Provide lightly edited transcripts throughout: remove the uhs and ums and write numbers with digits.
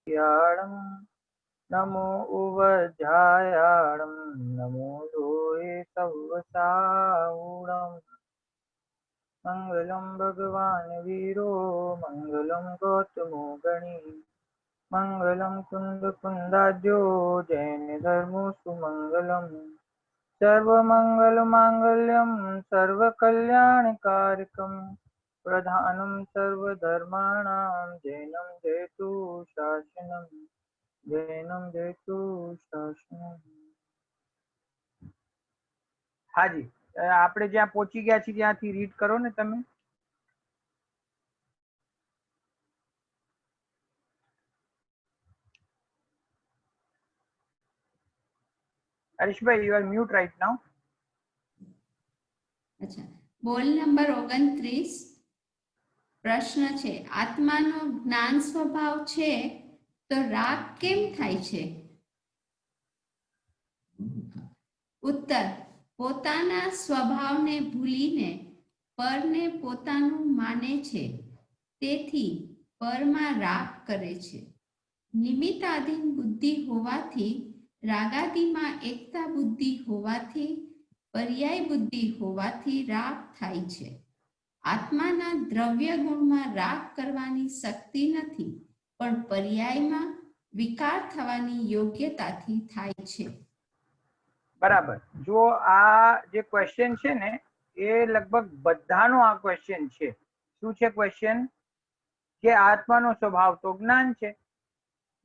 याणं नमो उवध्यायाणं नमो लोये सव्वसाहुणम् मंगलम भगवान वीरो मंगलम गौतमो गणी मंगलम कुंद कुंदाद्यो जैन धर्मो सुमंगलम सर्वमंगल मांगल्यम सर्वकल्याणकारकम प्रधानम सर्वधर्माणां जैनम जयतु शासनम जैनम जयतु शासनम। हाजी આપણે જ્યાં પહોંચી ગયા છીએ ત્યાંથી રીડ કરો ને તમે। Harishbhai, you are mute right now. अच्छा, બોલ નંબર 29 પ્રશ્ન છે, આત્માનો જ્ઞાન સ્વભાવ છે તો રાગ કેમ થાય છે? ઉત્તર, પોતાના સ્વભાવને ભૂલીને પરને પોતાનું માને છે, તેથી પરમાં રાગ કરે છે। નિમિત્તાધીન બુદ્ધિ હોવાથી, રાગાદિમાં એકતા બુદ્ધિ હોવાથી, પર્યાય બુદ્ધિ હોવાથી રાગ થાય છે। આત્માના દ્રવ્ય ગુણમાં રાગ કરવાની શક્તિ નથી, પણ પર્યાયમાં વિકાર થવાની યોગ્યતાથી થાય છે। બરાબર। જો આ જે ક્વેશ્ચન છે ને એ લગભગ બધાનો આ ક્વેશ્ચન છે। શું છે ક્વેશ્ચન? કે આત્માનો સ્વભાવ તો જ્ઞાન છે।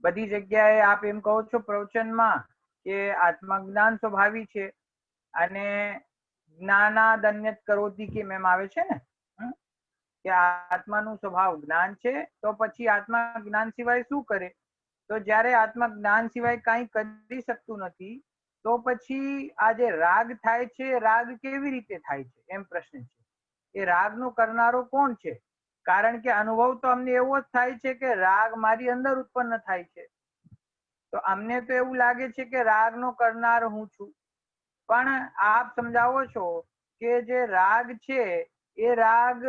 બધી જગ્યાએ આપ એમ કહો છો પ્રવચનમાં કે આત્મા જ્ઞાન સ્વભાવી છે અને જ્ઞાનાદન્યત કરોતિ કે મેમ આવે છે ને કે આત્માનું સ્વભાવ જ્ઞાન છે તો પછી આત્મા જ્ઞાન સિવાય શું કરે? તો જ્યારે આત્મા જ્ઞાન સિવાય કાંઈ કરી શકતું નથી તો પછી આ જે રાગ થાય છે રાગ કેવી રીતે થાય છે એમ પ્રશ્ન છે। એ રાગનો કરનારો કોણ છે? કારણ કે અનુભવ તો અમને એવો જ થાય છે કે રાગ મારી અંદર ઉત્પન્ન થાય છે, તો અમને તો એવું લાગે છે કે રાગનો કરનાર હું છું। પણ આપ સમજાવો છો કે જે રાગ છે એ રાગ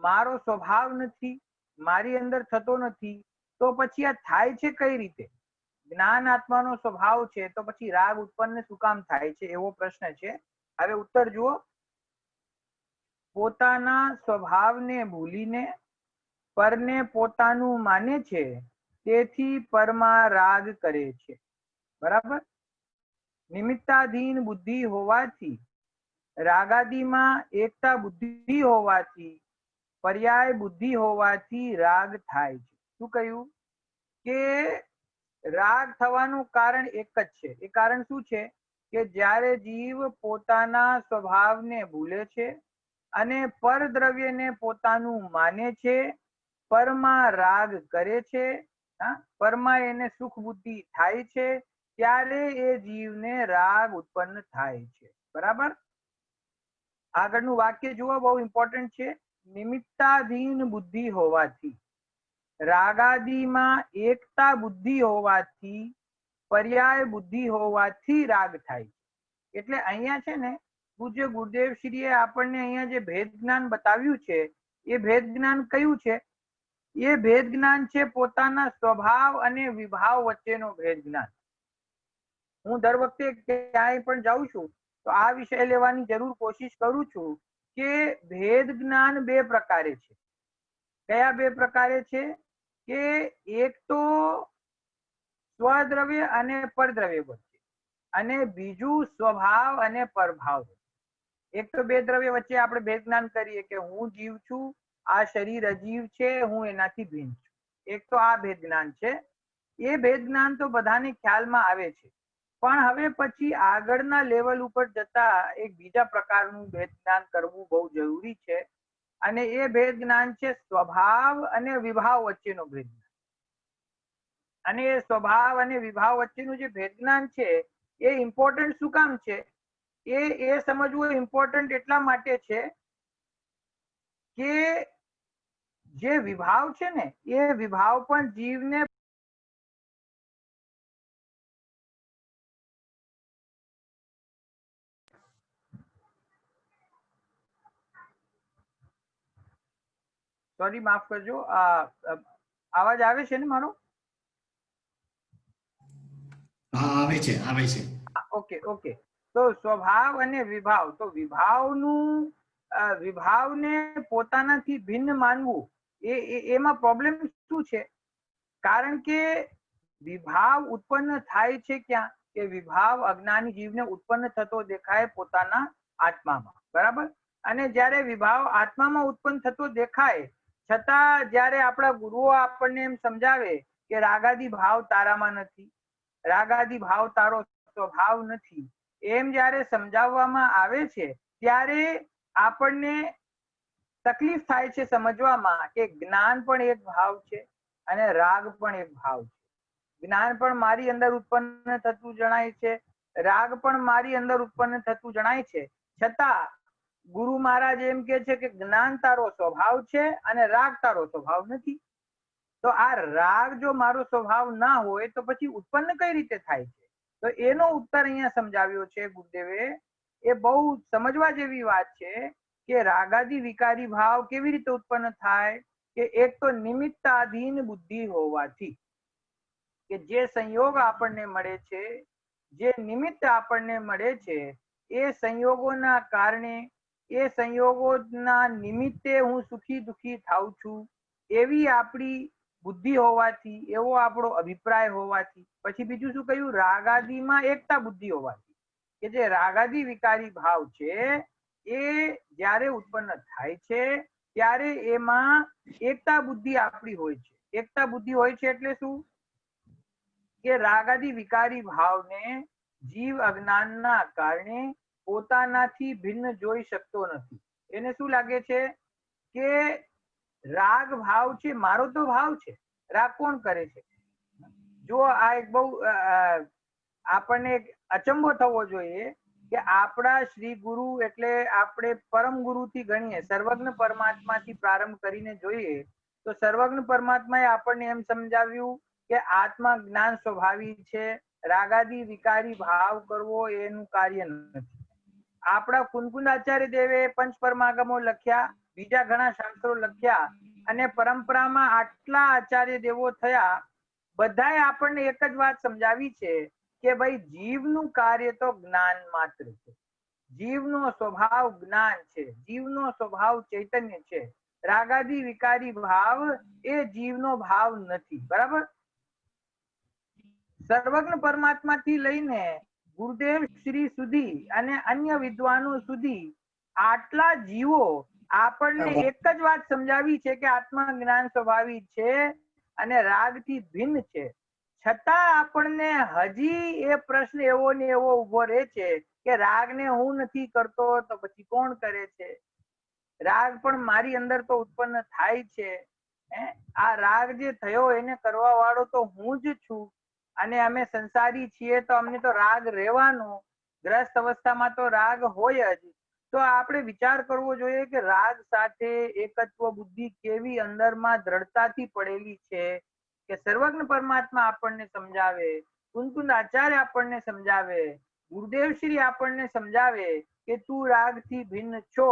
મારો સ્વભાવ નથી, મારી અંદર થતો નથી, તો પછી આ થાય છે કઈ રીતે? જ્ઞાન આત્માનો સ્વભાવ છે તો પછી રાગ ઉત્પન્ન શું કામ થાય છે એવો પ્રશ્ન છે। હવે ઉત્તર જુઓ, પોતાના સ્વભાવને ભૂલીને પરને પોતાનું માને છે, તેથી પરમાં રાગ કરે છે। બરાબર। નિમિત્તાધીન બુદ્ધિ હોવાથી, રાગાદિમાં એકતા બુદ્ધિ હોવાથી, પર્યાય બુદ્ધિ હોવાથી રાગ થાય છે। શું કહ્યું? કે રાગ થવાનું કારણ એક જ છે। એ કારણ શું છે? કે જ્યારે જીવ પોતાના સ્વભાવને ભૂલે છે અને પરદ્રવ્યને પોતાનું માને છે, પરમાં રાગ કરે છે, પરમાં એને સુખ બુદ્ધિ થાય છે, ત્યારે એ જીવને રાગ ઉત્પન્ન થાય છે। બરાબર। આગળનું વાક્ય જુઓ, બહુ ઇમ્પોર્ટન્ટ છે। નિમિત્તાધીન બુદ્ધિ હોવાથી, રાગાદિમાં એકતા બુદ્ધિ હોવાથી, પર્યાય બુદ્ધિ હોવાથી રાગ થાય છે। એટલે અહીંયા છે ને પૂજ્ય ગુરુદેવ શ્રીએ આપણને અહીંયા જે ભેદ જ્ઞાન બતાવ્યું છે એ ભેદ જ્ઞાન કયું છે? એ ભેદ જ્ઞાન છે પોતાના સ્વભાવ અને વિભાવ વચ્ચેનો ભેદ જ્ઞાન। હું દર વખતે ક્યાંય પણ જાઉં છું તો આ વિષય લેવાની જરૂર કોશિશ કરું છું કે ભેદ જ્ઞાન બે પ્રકારે છે। કયા બે પ્રકારે છે? કે એક તો સ્વદ્રવ્ય અને પરદ્રવ્ય વચ્ચે, અને બીજું સ્વભાવ અને પરભાવ। એક તો બે દ્રવ્ય વચ્ચે આપણે ભેદ જ્ઞાન કરીએ કે હું જીવ છું, આ શરીર અજીવ છે, હું એનાથી ભિન્ન છું। એક તો આ ભેદ જ્ઞાન છે। એ ભેદ જ્ઞાન તો બધાને ખ્યાલમાં આવે છે, પણ હવે પછી આગળના લેવલ ઉપર જતા એક બીજા પ્રકારનું ભેદ જ્ઞાન કરવું બહુ જરૂરી છે, અને એ ભેદ જ્ઞાન છે સ્વભાવ અને વિભાવ વચ્ચેનો ભેદ જ્ઞાન। અને એ સ્વભાવ અને વિભાવ વચ્ચેનું જે ભેદ જ્ઞાન છે એ ઇમ્પોર્ટન્ટ શું કામ છે? એ સમજવું ઇમ્પોર્ટન્ટ એટલા માટે છે કે જે વિભાવ છે ને એ વિભાવ પણ જીવને સોરી, માફ કરજો, આવાજ આવે છે ને મારો? હા આવે છે ઓકે ઓકે, તો સ્વભાવ અને વિભાવ, તો વિભાવનું વિભાવને પોતાનાથી ભિન્ન માનવું એમાં પ્રોબ્લેમ શું છે? કારણ કે વિભાવ ઉત્પન્ન થાય છે ક્યાં? કે વિભાવ અજ્ઞાની જીવને ઉત્પન્ન થતો દેખાય પોતાના આત્મામાં, બરાબર? અને જ્યારે વિભાવ આત્મામાં ઉત્પન્ન થતો દેખાય છતાં જ્યારે આપણા ગુરુઓ આપણને એમ સમજાવે કે રાગાદી ભાવ તારામાં નથી, રાગાદી ભાવ તારો સ્વભાવ નથી, એમ જ્યારે સમજાવવામાં આવે છે ત્યારે આપણને તકલીફ થાય છે સમજવામાં કે જ્ઞાન પણ એક ભાવ છે અને રાગ પણ એક ભાવ છે. જ્ઞાન પણ મારી અંદર ઉત્પન્ન થતું જણાય છે, રાગ પણ મારી અંદર ઉત્પન્ન થતું જણાય છે, છતાં ગુરુ મહારાજ એમ કે છે કે જ્ઞાન તારો સ્વભાવ છે અને રાગ તારો સ્વભાવ નથી. તો આ રાગ જો મારો સ્વભાવ ના હોય તો પછી ઉત્પન્ન કઈ રીતે થાય છે? તો એનો ઉત્તર અહીંયા સમજાવ્યો છે ગુરુદેવે. એ બહુ સમજવા જેવી વાત છે કે રાગાદી વિકારી ભાવ કેવી રીતે ઉત્પન્ન થાય? કે એક તો નિમિત્તાધીન બુદ્ધિ હોવાથી, કે જે સંયોગ આપણને મળે છે, જે નિમિત્ત આપણને મળે છે, એ સંયોગોના કારણે, એ સંયોગોના નિમિત્તે હું સુખી દુખી થાઉં છું એવી આપણી બુદ્ધિ હોવાથી, એવો આપણો અભિપ્રાય હોવાથી. પછી બીજું શું કહ્યું? રાગાદીમાં એકતા બુદ્ધિ હોવાથી, કે જે રાગાદી વિકારી ભાવ છે એ જ્યારે ઉત્પન્ન થાય છે ત્યારે એમાં એકતા બુદ્ધિ આપણી હોય છે. એકતા બુદ્ધિ હોય છે એટલે શું? કે રાગાદી વિકારી ભાવને જીવ અજ્ઞાનના કારણે પોતાનાથી ભિન્ન જોઈ શકતો નથી. એને શું લાગે છે કે રાગ ભાવ છે, મારો તો ભાવ છે. રાગ કોણ કરે છે? જો આ એક બહુ આપણને એક અચંબો થવો જોઈએ કે આપણા શ્રી ગુરુ એટલે આપણે પરમ ગુરુથી ગણીએ, સર્વજ્ઞ પરમાત્માથી પ્રારંભ કરીને જોઈએ તો સર્વજ્ઞ પરમાત્માએ આપણને એમ સમજાવ્યું કે આત્મા જ્ઞાન સ્વભાવી છે, રાગાદી વિકારી ભાવ કરવો એનું કાર્ય નથી. આપણા કુંકુંદ આચાર્ય દેવે પંચ પરમાગમો લખ્યા, બીજા ઘણા શાસ્ત્રો લખ્યા, અને પરંપરામાં આટલા આચાર્ય દેવો થયા, બધાએ આપણને એક જ વાત સમજાવી છે કે ભાઈ જીવનું કાર્ય તો જ્ઞાન માત્ર છે, જીવનો સ્વભાવ જ્ઞાન છે, જીવનો સ્વભાવ ચૈતન્ય છે, રાગાદી વિકારી ભાવ એ જીવનો ભાવ નથી. બરાબર? સર્વજ્ઞ પરમાત્માથી લઈને ગુરુદેવ શ્રી સુધી અને અન્ય વિદ્વાનો સુધી આટલા જીવો આપણને એક જ વાત સમજાવી છે કે આત્મા જ્ઞાન સ્વભાવી છે અને રાગથી ભિન્ન છે. છતાં આપણને હજી એ પ્રશ્ન એવો ને એવો ઉભો રહે છે કે રાગને હું નથી કરતો તો પછી કોણ કરે છે? રાગ પણ મારી અંદર તો ઉત્પન્ન થાય છે. આ રાગ જે થયો એને કરવા વાળો તો હું જ છું, અને અમે સંસારી છીએ તો અમને તો રાગ રહેવાનો, ગ્રસ્ત અવસ્થામાં તો રાગ હોય જ. તો આપણે વિચાર કરવો જોઈએ કે રાગ સાથે એકત્વ બુદ્ધિ કેવી અંદરમાં દ્રઢતાથી પડેલી છે કે સર્વજ્ઞ પરમાત્મા આપણને સમજાવે, કુંકુંદ આચાર્ય આપણને સમજાવે, ગુરુદેવ શ્રી આપણને સમજાવે કે તું રાગથી ભિન્ન છો,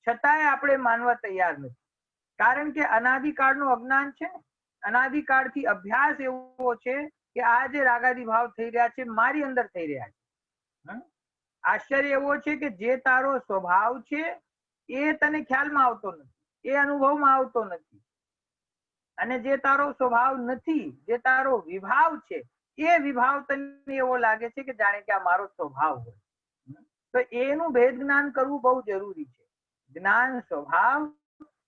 છતાંય આપણે માનવા તૈયાર નથી. કારણ કે અનાદિકાળનું અજ્ઞાન છે, અનાદિકાળથી અભ્યાસ એવો છે કે આ જે રાગાદી ભાવ થઈ રહ્યા છે મારી અંદર થઈ રહ્યા છે. આશ્ચર્ય એવો છે કે જે તારો સ્વભાવ છે એ તને ખ્યાલમાં આવતો નથી, એ અનુભવમાં આવતો નથી, અને જે તારો સ્વભાવ નથી, જે તારો વિભાવ છે, એ વિભાવ તને એવો લાગે છે કે જાણે કે આ મારો સ્વભાવ હોય. તો એનું ભેદ જ્ઞાન કરવું બહુ જરૂરી છે. જ્ઞાન સ્વભાવ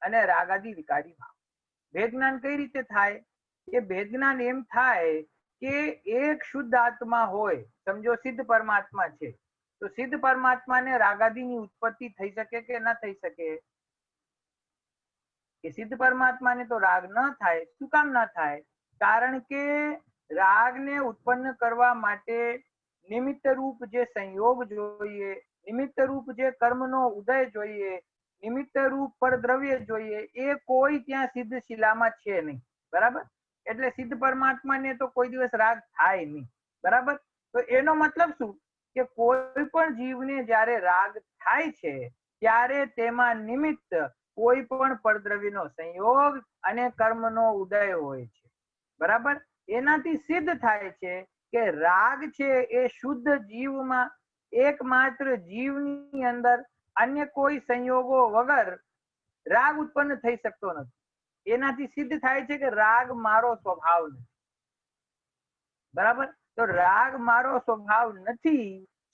અને રાગાદી વિકારી ભાવ. ભેદ જ્ઞાન કઈ રીતે થાય? એ ભેદ જ્ઞાન એમ થાય કે એક શુદ્ધ આત્મા હોય, સમજો સિદ્ધ પરમાત્મા છે, તો સિદ્ધ પરમાત્માને રાગાદીની ઉત્પત્તિ થઈ શકે કે ન થઈ શકે? કે સિદ્ધ પરમાત્માને તો રાગ ન થાય. શું કામ ન થાય? કારણ કે રાગને ઉત્પન્ન કરવા માટે નિમિત્ત રૂપ જે સંયોગ જોઈએ, નિમિત્ત રૂપ જે કર્મનો ઉદય જોઈએ, નિમિત્ત રૂપ પરદ્રવ્ય જોઈએ, એ કોઈ ત્યાં સિદ્ધ શિલામાં છે નહીં. બરાબર? એટલે સિદ્ધ પરમાત્માને તો કોઈ દિવસ રાગ થાય નહીં. બરાબર? તો એનો મતલબ શું? કે કોઈ પણ જીવને જ્યારે રાગ થાય છે ત્યારે તેમાં નિમિત્ત કોઈ પણ પરદ્રવ્યનો સંયોગ અને કર્મનો ઉદય હોય છે. બરાબર? એનાથી સિદ્ધ થાય છે કે રાગ છે એ શુદ્ધ જીવમાં એકમાત્ર જીવની અંદર અન્ય કોઈ સંયોગો વગર રાગ ઉત્પન્ન થઈ શકતો નથી. એનાથી સિદ્ધ થાય છે કે રાગ મારો સ્વભાવ નથી. બરાબર? તો રાગ મારો સ્વભાવ નથી,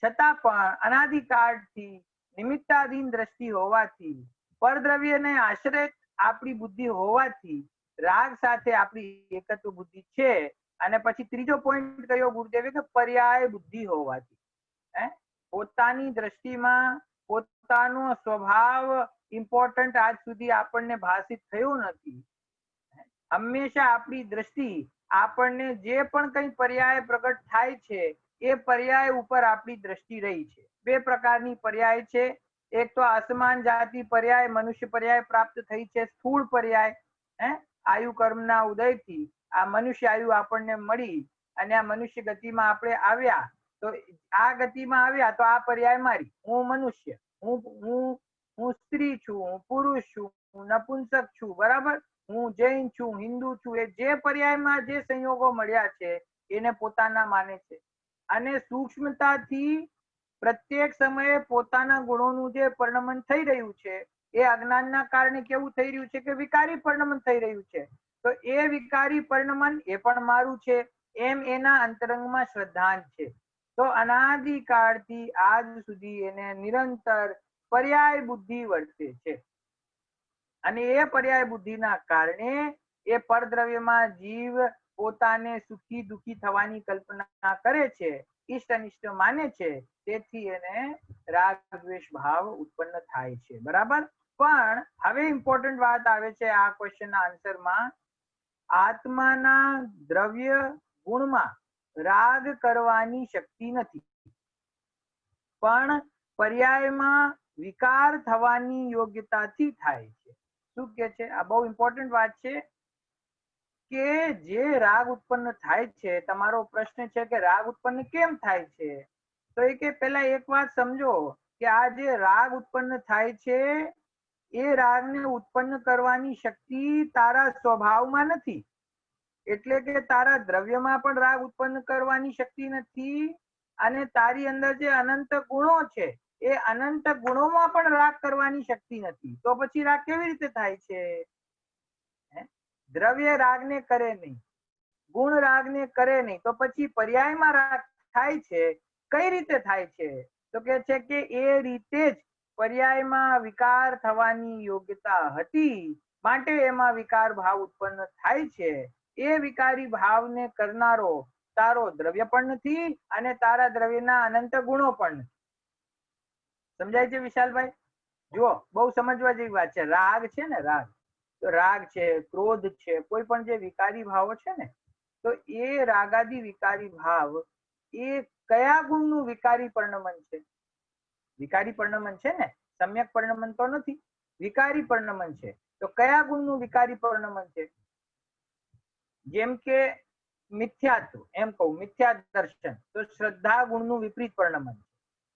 છતાં પણ અનાદિકાળથી નિમિત્તાધીન દ્રષ્ટિ હોવાથી, પરદ્રવ્યને આશ્રિત આપણી બુદ્ધિ હોવાથી રાગ સાથે આપણી એકત્વ બુદ્ધિ છે. અને પછી ત્રીજો પોઈન્ટ કયો ગુરુદેવે કે પર્યાય બુદ્ધિ હોવાથી પોતાની દ્રષ્ટિમાં પોતાનો સ્વભાવ ઇમ્પોર્ટન્ટ આજ સુધી આપણને ભાષિત થયું નથી. હંમેશા આપણી દ્રષ્ટિ આપણને જે પણ કઈ પર્યાય પ્રગટ થાય છે એ પર્યાય ઉપર આપણી દ્રષ્ટિ રહી છે. બે પ્રકારની પર્યાય છે. એક તો આસમાન જાતિ પર્યાય મનુષ્ય પર્યાય પ્રાપ્ત થઈ છે, સ્થૂળ પર્યાય. આયુ કર્મના ઉદયથી આ મનુષ્ય આયુ આપણને મળી અને આ મનુષ્ય ગતિમાં આપણે આવ્યા. તો આ ગતિમાં આવ્યા તો આ પર્યાય મારી, હું મનુષ્ય, હું સ્ત્રી છું, હું પુરુષ છું, હું નપુંસક છું, બરાબર, હું જૈન છું, હિન્દુ છું. એ જે પર્યાયમાં જે સંયોગો મળ્યા છે એને પોતાના માને છે. અને સૂક્ષ્મતાથી પ્રત્યેક સમયે પોતાના ગુણોનું જે પરિણમન થઈ રહ્યું છે એ અજ્ઞાનના કારણે કેવું થઈ રહ્યું છે કે વિકારી પરિણમન થઈ રહ્યું છે. તો એ વિકારી પરિણમન એ પણ મારું છે એમ એના અંતરંગમાં શ્રદ્ધાંત છે. તો અનાદિકાળથી આજ સુધી એને નિરંતર પર્યાય બુદ્ધિ વર્તે છે. અને એ પર્યાય બુદ્ધિના કારણે એ પરદ્રવ્યમાં જીવ પોતાને સુખી દુખી થવાની કલ્પના કરે છે, ઈષ્ટ અનિષ્ટ માને છે. તેથી એને રાગ દ્વેષ ભાવ ઉત્પન્ન થાય છે. બરાબર? પણ હવે ઇમ્પોર્ટન્ટ વાત આવે છે આ ક્વેશ્ચનના આન્સરમાં. આત્માના દ્રવ્ય ગુણમાં રાગ કરવાની શક્તિ નથી, પણ પર્યાયમાં વિકાર થવાની યોગ્યતાથી થાય છે. શું કે છે? આ બહુ ઇમ્પોર્ટન્ટ વાત છે કે જે રાગ ઉત્પન્ન થાય છે, તમારો પ્રશ્ન છે કે રાગ ઉત્પન્ન કેમ થાય છે, તો એ કે પહેલા એક વાત સમજો કે આ જે રાગ ઉત્પન્ન થાય છે એ રાગને ઉત્પન્ન કરવાની શક્તિ તારા સ્વભાવમાં નથી. એટલે કે તારા દ્રવ્યમાં પણ રાગ ઉત્પન્ન કરવાની શક્તિ નથી અને તારી અંદર જે અનંત ગુણો છે એ અનંત ગુણોમાં પણ રાગ કરવાની શક્તિ નથી. તો પછી રાગ કેવી રીતે થાય છે? દ્રવ્ય રાગને કરે નહીં, ગુણ રાગને કરે નહીં, તો પછી પર્યાયમાં રાગ થાય છે. કઈ રીતે થાય છે? તો કે છે કે એ રીતે જ પર્યાયમાં વિકાર થવાની યોગ્યતા હતી, માટે એમાં વિકાર ભાવ ઉત્પન્ન થાય છે. એ વિકારી ભાવને કરનારો તારો દ્રવ્ય પણ નથી અને તારા દ્રવ્યના અનંત ગુણો પણ નથી. સમજાય છે વિશાલભાઈ? જુઓ, બહુ સમજવા જેવી વાત છે. રાગ છે ને, રાગ, તો રાગ છે, ક્રોધ છે, કોઈ પણ જે વિકારી ભાવો છે ને, તો એ રાગાદી વિકારી ભાવ એ કયા ગુણનું વિકારી પરિણમન છે? વિકારી પરિણમન છે ને, સમ્યક પરિણમન તો નથી, વિકારી પરિણમન છે. તો કયા ગુણનું વિકારી પરિણમન છે? જેમ કે મિથ્યાત્વ, એમ કહું, મિથ્યા દર્શન, તો શ્રદ્ધા ગુણનું વિપરીત પરિણમન છે.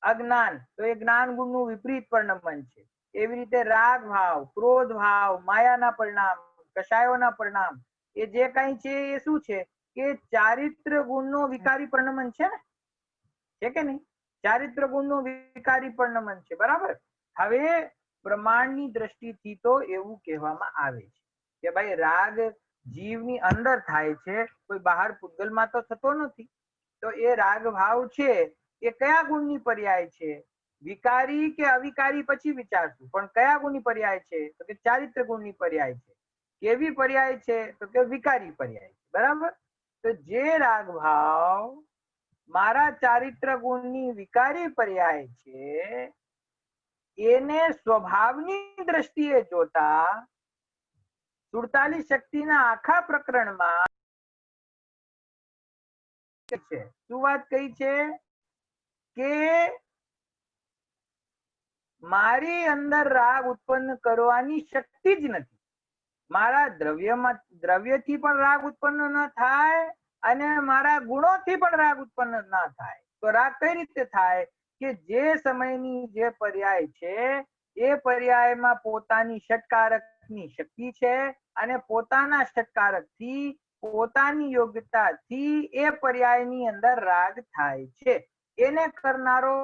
અજ્ઞાન, તો એ જ્ઞાન ગુણનું વિપરીત પરિણમન છે. એવી રીતે રાગ ભાવ, ક્રોધ ભાવ, માયાના પરિણામ, કષાયોના પરિણામ, એ જે કઈ છે એ શું છે કે ચારિત્ર ગુણનો વિકારી પરિણમન છે ને, છે કે નહીં? ચારિત્ર ગુણનો વિકારી પરિણમન છે. બરાબર? હવે પ્રમાણની દ્રષ્ટિથી તો એવું કહેવામાં આવે છે કે ભાઈ રાગ જીવની અંદર થાય છે, કોઈ બહાર પૂતગલમાં તો થતો નથી. તો એ રાગ ભાવ છે એ કયા ગુણની પર્યાય છે? વિકારી કે અવિકારી પછી વિચારશું, પણ કયા ગુણની પર્યાય છે? તો કે ચારિત્ર ગુણની પર્યાય છે. કેવી પર્યાય છે? તો કે વિકારી પર્યાય. બરાબર? તો જે રાગ ભાવ મારા ચારિત્ર ગુણની વિકારી પર્યાય છે એને સ્વભાવની દ્રષ્ટિએ જોતા 47 શક્તિના આખા પ્રકરણમાં છે શું વાત કહી છે કે મારી અંદર રાગ ઉત્પન્ન કરવાની શક્તિ જ નથી. મારા દ્રવ્યથી પણ રાગ ઉત્પન્ન ન થાય અને મારા ગુણોથી પણ રાગ ઉત્પન્ન ના થાય. તો રાગ કઈ રીતે થાય કે જે સમયની જે પર્યાય છે એ પર્યાયમાં પોતાની ષટકારકની શક્તિ છે અને પોતાના ષટકારકથી પોતાની યોગ્યતાથી એ પર્યાયની અંદર રાગ થાય છે. એને કરનારો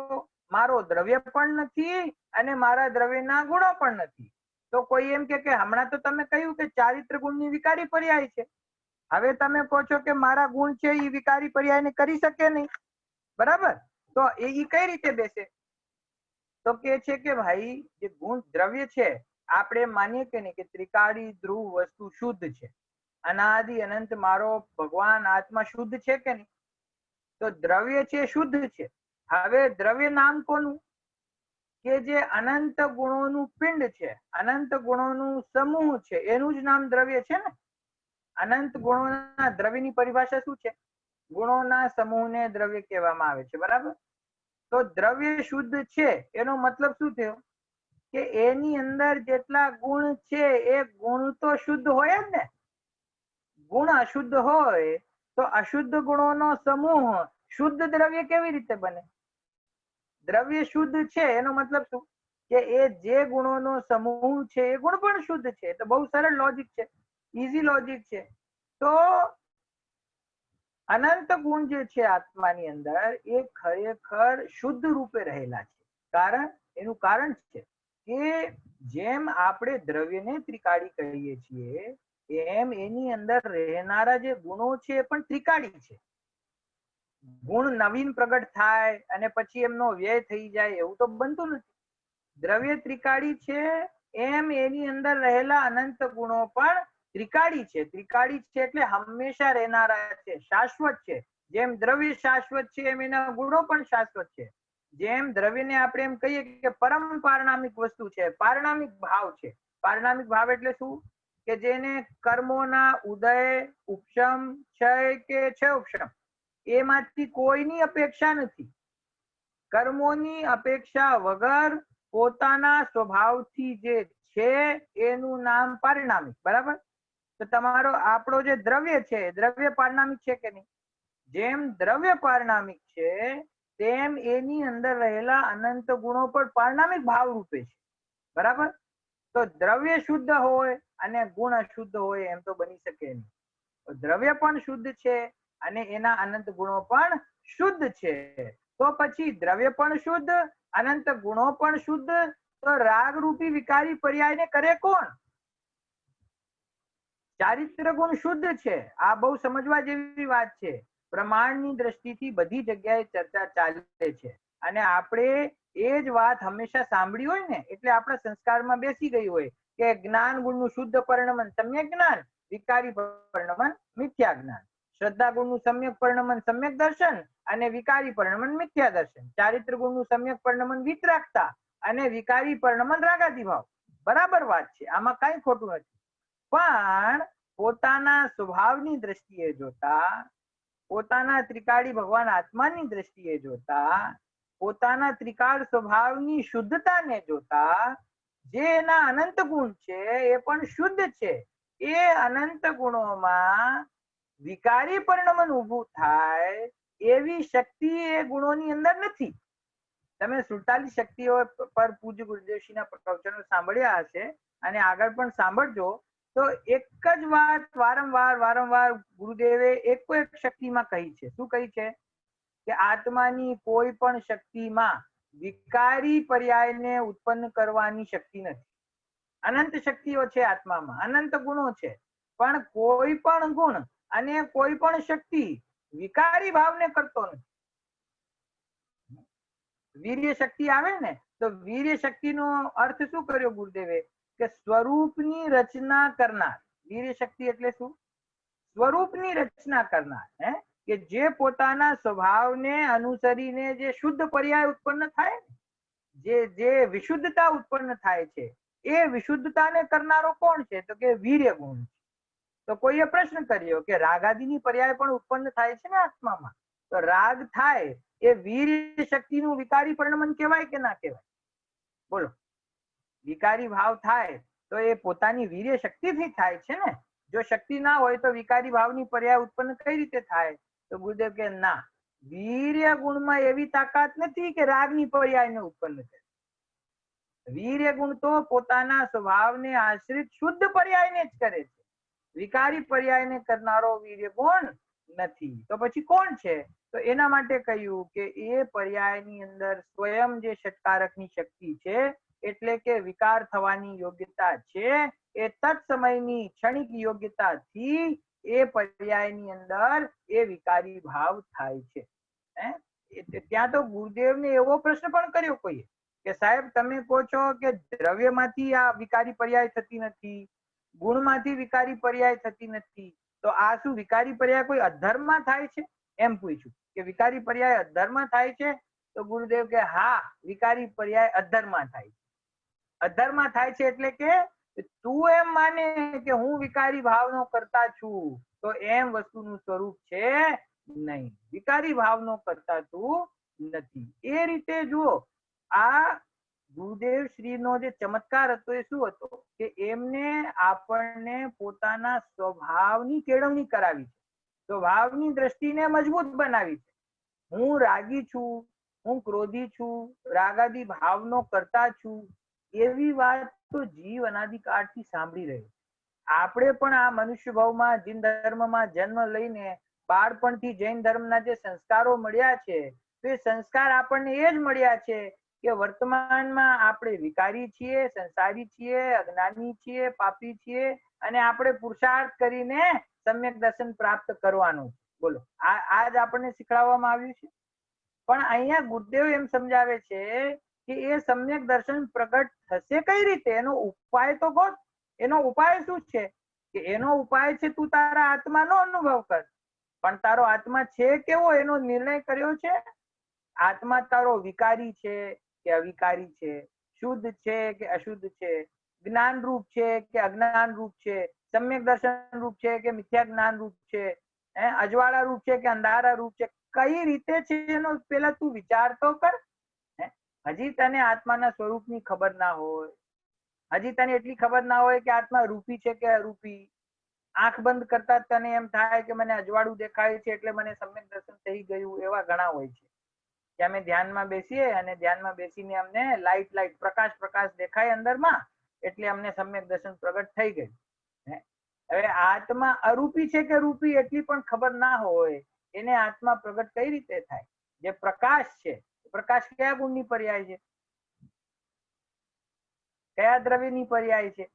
મારો દ્રવ્ય પણ નથી અને મારા દ્રવ્યના ગુણો પણ નથી. તો કોઈ એમ કે હમણાં તો તમે કહ્યું કે ચારિત્ર ગુણની વિકારી પર્યાય છે. હવે તમે કહો છો કે મારા ગુણ છે એ વિકારી પર્યાયને કરી શકે નહીં, બરાબર? તો એ કઈ રીતે બેસે? તો કે છે કે ભાઈ જે ગુણ દ્રવ્ય છે, આપણે માનીએ કે નહીં કે ત્રિકાળી ધ્રુવ વસ્તુ શુદ્ધ છે, અનાદિ અનંત મારો ભગવાન આત્મા શુદ્ધ છે કે નહીં? તો દ્રવ્ય છે શુદ્ધ છે. હવે દ્રવ્ય નામ કોનું? કે જે અનંત ગુણોનું પિંડ છે, અનંત ગુણોનું સમૂહ છે, એનું જ નામ દ્રવ્ય છે ને. અનંત ગુણોના દ્રવ્યની પરિભાષા શું છે? ગુણોના સમૂહને દ્રવ્ય કહેવામાં આવે છે, બરાબર? તો દ્રવ્ય શુદ્ધ છે એનો મતલબ શું થયો? કે એની અંદર જેટલા ગુણ છે એ ગુણ તો શુદ્ધ હોય જ ને. ગુણ અશુદ્ધ હોય તો અશુદ્ધ ગુણોનો સમૂહ શુદ્ધ દ્રવ્ય કેવી રીતે બને? દ્રવ્ય શુદ્ધ છે એનો મતલબ શું? કે એ જે ગુણોનો સમૂહ છે એ ગુણ પણ શુદ્ધ છે. તો બહુ સરળ લોજિક છે, ઈઝી લોજિક છે. તો અનંત ગુણ જે છે આત્માની અંદર એ ખરેખર શુદ્ધ રૂપે રહેલા છે. એનું કારણ છે કે જેમ આપણે દ્રવ્યને ત્રિકાળી કહીએ છીએ એમ એની અંદર રહેનારા જે ગુણો છે એ પણ ત્રિકાળી છે. ગુણ નવીન પ્રગટ થાય અને પછી એમનો વ્યય થઈ જાય એવું તો બનતું નથી. દ્રવ્ય ત્રિકાળી છે એમ એની અંદર રહેલા અનંત ગુણો પણ ત્રિકાળી છે. ત્રિકાળી છે એટલે હંમેશા રહેનારા છે, શાશ્વત છે. જેમ દ્રવ્ય શાશ્વત છે એમ એના ગુણો પણ શાશ્વત છે. જેમ દ્રવ્યને આપણે એમ કહીએ કે પરમ પારણામિક વસ્તુ છે, પારણામિક ભાવ છે. પારણામિક ભાવ એટલે શું? કે જેને કર્મોના ઉદય, ઉપશમ, ક્ષય કે ક્ષય ઉપશમ એમાંથી કોઈની અપેક્ષા નથી. કર્મોની અપેક્ષા વગર પોતાના સ્વભાવથી જે છે એનું નામ પારિણામિક, બરાબર? તો તમારો આપણો જે દ્રવ્ય છે દ્રવ્ય પારિણામિક છે કે નહીં? જેમ દ્રવ્ય પારિણામિક છે તેમ એની અંદર રહેલા અનંત ગુણો પણ પારિણામિક ભાવ રૂપે છે, બરાબર? તો દ્રવ્ય શુદ્ધ હોય અને ગુણ અશુદ્ધ હોય એમ તો બની શકે નહીં. દ્રવ્ય પણ શુદ્ધ છે અને એના અનંત ગુણો પણ શુદ્ધ છે. તો પછી દ્રવ્ય પણ શુદ્ધ, અનંત ગુણો પણ શુદ્ધ, તો રાગ રૂપી વિકારી પર્યાયને કરે કોણ? ચારિત્ર ગુણ શુદ્ધ છે. આ બહુ સમજવા જેવી વાત છે. પ્રમાણની દ્રષ્ટિથી બધી જગ્યાએ ચર્ચા ચાલે છે અને આપણે એ જ વાત હંમેશા સાંભળી હોય ને એટલે આપણા સંસ્કારમાં બેસી ગઈ હોય કે જ્ઞાન ગુણનું શુદ્ધ પરિણમન સમ્યક જ્ઞાન, વિકારી પરિણમન મિથ્યા જ્ઞાન. શ્રદ્ધા ગુણનું સમ્યક પરિણમન સમ્યક દર્શન અને વિકારી પરિણમન મિથ્યા દર્શન. ચારિત્ર ગુણનું સમ્યક પરિણમન વિતરાગતા અને વિકારી પરિણમન રાગાદિભાવ. બરાબર વાત છે, આમાં કઈ ખોટું નથી. પણ પોતાના સ્વભાવની દ્રષ્ટિએ જોતા, પોતાના ત્રિકાળી ભગવાન આત્માની દ્રષ્ટિએ જોતા, પોતાના ત્રિકાળ સ્વભાવની શુદ્ધતાને જોતા જે એના અનંત ગુણ છે એ પણ શુદ્ધ છે. એ અનંત ગુણોમાં વિકારી પરિણમન ઊભું થાય એવી શક્તિ એ ગુણોની અંદર નથી. તમે 47 શક્તિઓ પર પૂજ્ય ગુરુદેવશ્રીના પ્રવચનો સાંભળ્યા હશે અને આગળ પણ સાંભળજો. તો એક જ વાત વારંવાર ગુરુદેવે એક શક્તિમાં કહી છે. શું કહી છે? કે આત્માની કોઈ પણ શક્તિમાં વિકારી પર્યાયને ઉત્પન્ન કરવાની શક્તિ નથી. અનંત શક્તિઓ છે આત્મામાં, અનંત ગુણો છે, પણ કોઈ પણ ગુણ અને કોઈ પણ શક્તિ વિકારી ભાવને કરતો નથી. વીર્ય શક્તિ આવે ને તો વીર્ય શક્તિનો અર્થ શું કર્યો ગુરુદેવે? કે સ્વરૂપની રચના કરનાર. વીર્ય શક્તિ એટલે શું? સ્વરૂપની રચના કરનાર. કે જે પોતાના સ્વભાવને અનુસરીને જે શુદ્ધ પર્યાય ઉત્પન્ન થાય, જે વિશુદ્ધતા ઉત્પન્ન થાય છે એ વિશુદ્ધતાને કરનારો કોણ છે? તો કે વીર્ય ગુણ છે. તો કોઈએ પ્રશ્ન કર્યો કે રાગાદિની પર્યાય પણ ઉત્પન્ન થાય છે ને આત્મામાં, તો રાગ થાય એ વીર્ય શક્તિનું વિકારી પરિણમન કહેવાય કે ના કહેવાય? બોલો. વિકારી ભાવ થાય તો એ પોતાની વીર્ય શક્તિથી થાય છે ને. જો શક્તિ ના હોય તો વિકારી ભાવની પર્યાય ઉત્પન્ન કઈ રીતે થાય? તો ગુરુદેવ કે ના, વીર્ય ગુણમાં એવી તાકાત નથી કે રાગની પર્યાયને ઉત્પન્ન કરે. વીર્ય ગુણ તો પોતાના સ્વભાવને આશ્રિત શુદ્ધ પર્યાયને જ કરે છે. વિકારી પર્યાયને કરનારો વીર્ય ગુણ નથી. તો પછી કોણ છે? તો એના માટે કહ્યું કે એ પર્યાયની અંદર સ્વયં જે ષટકારકની શક્તિ છે, એટલે કે વિકાર થવાની યોગ્યતા છે, એ તત્સમયની ક્ષણિક યોગ્યતાથી એ પર્યાયની અંદર એ વિકારી ભાવ થાય છે. ત્યાં તો ગુરુદેવને એવો પ્રશ્ન પણ કર્યો કોઈએ કે સાહેબ તમે કહો છો કે દ્રવ્યમાંથી આ વિકારી પર્યાય થતી નથી, ગુણમાંથી વિકારી પર્યાય થતી નથી, તો આ શું વિકારી પર્યાય કોઈ અધર્મમાં થાય છે? એમ પૂછ્યું કે વિકારી પર્યાય અધર્મમાં થાય છે? તો ગુરુદેવ કે હા, વિકારી પર્યાય અધર્મમાં થાય છે. અધર્મમાં થાય છે એટલે કે તું એમ માને કે હું વિકારી ભાવનો કરતા છું, તો એમ વસ્તુનું સ્વરૂપ છે નહીં. વિકારી ભાવનો કરતા તું નથી. એ રીતે જુઓ, આ ગુરુદેવ શ્રીનો જે ચમત્કાર હતો એ શું હતો કે એમને આપણને પોતાના સ્વભાવની કેળવણી કરાવી છે, સ્વભાવની દ્રષ્ટિને મજબૂત બનાવી છે. હું રાગી છું, હું ક્રોધી છું, રાગાદી ભાવનો કરતા છું, એવી વાત તો જીવ અનાદિકાળથી સાંભળી રહ્યો. આપણે પણ આ મનુષ્ય ભાવમાં જૈન ધર્મમાં જન્મ લઈને બાળપણથી જૈન ધર્મના જે સંસ્કારો મળ્યા છે, તો એ સંસ્કાર આપણને એ જ મળ્યા છે કે વર્તમાનમાં આપણે વિકારી છીએ, સંસારી છીએ, અજ્ઞાની છીએ, પાપી છીએ, અને આપણે પુરુષાર્થ કરીને સમ્યક દર્શન પ્રાપ્ત કરવાનું. બોલો, આ જ આપણને શીખવાડવામાં આવ્યું છે. પણ અહીંયા ગુરુદેવ એમ સમજાવે છે કે એ સમ્યક દર્શન પ્રગટ થશે કઈ રીતે? એનો ઉપાય તો ગોત. એનો ઉપાય શું છે? કે એનો ઉપાય છે તું તારા આત્માનો અનુભવ કર. પણ તારો આત્મા છે કેવો એનો નિર્ણય કર્યો છે? આત્મા તારો વિકારી છે કે અવિકારી છે, શુદ્ધ છે કે અશુદ્ધ છે, જ્ઞાન રૂપ છે કે અજ્ઞાન રૂપ છે, સમ્યક દર્શન રૂપ છે કે મિથ્યા જ્ઞાન રૂપ છે, અજવાળા રૂપ છે કે અંધારા રૂપ છે, કઈ રીતે છે એનો પેલા તું વિચાર તો કર. હજી તને આત્માના સ્વરૂપની ખબર ના હોય, હજી તને એટલી ખબર ના હોય કે આત્મા રૂપી છે કે અરૂપી. આંખ બંધ કરતા તને એમ થાય કે મને અજવાળું દેખાય છે એટલે મને સમ્યક દર્શન થઈ ગયું. એવા ઘણા હોય છે કે અમે ધ્યાનમાં બેસીએ અને ધ્યાનમાં બેસીને અમને લાઈટ પ્રકાશ દેખાય અંદરમાં, એટલે અમને સમ્યક દર્શન પ્રગટ થઈ ગયું. હવે આત્મા અરૂપી છે કે રૂપી એટલી પણ ખબર ના હોય, એને આત્મા પ્રગટ કઈ રીતે થાય? જે પ્રકાશ છે, પ્રકાશ કયા ગુણની પર્યાય છે? કયા દ્રવ્યની પર્યાય છે?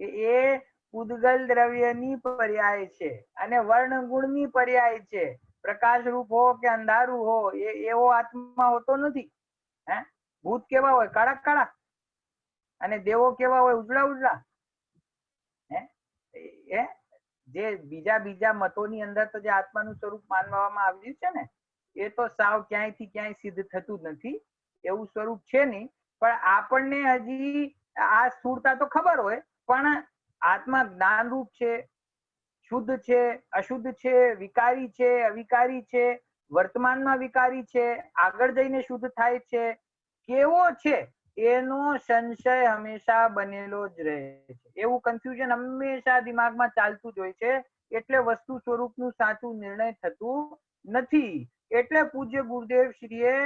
એ ઉદ્ગલ દ્રવ્યની પર્યાય છે અને વર્ણ ગુણની પર્યાય છે. પ્રકાશ રૂપ હો કે અંધારું હો, એવો આત્મા હોતો નથી. ભૂત કેવા હોય? કાળા કાળા. અને દેવો કેવા હોય? ઉજળા ઉજળા. જે બીજા મતોની અંદર તો જે આત્માનું સ્વરૂપ માનવામાં આવ્યું છે ને, એ તો સાવ ક્યાંયથી ક્યાંય સિદ્ધ થતું જ નથી. એવું સ્વરૂપ છે નહીં. પણ આપણને હજી આ સ્થૂળતા તો ખબર હોય, પણ આત્મા જ્ઞાન રૂપ છે, શુદ્ધ છે, અશુદ્ધ છે, વિકારી છે, અવિકારી છે, વર્તમાનમાં વિકારી છે, આગળ જઈને શુદ્ધ થાય છે, કેવો છે એનો સંશય હંમેશા બનેલો જ રહે છે. એવું કન્ફ્યુઝન હંમેશા દિમાગમાં ચાલતું જ હોય છે. એટલે વસ્તુ સ્વરૂપનું સાચું નિર્ણય થતું નથી. એટલે પૂજ્ય ગુરુદેવ શ્રીએ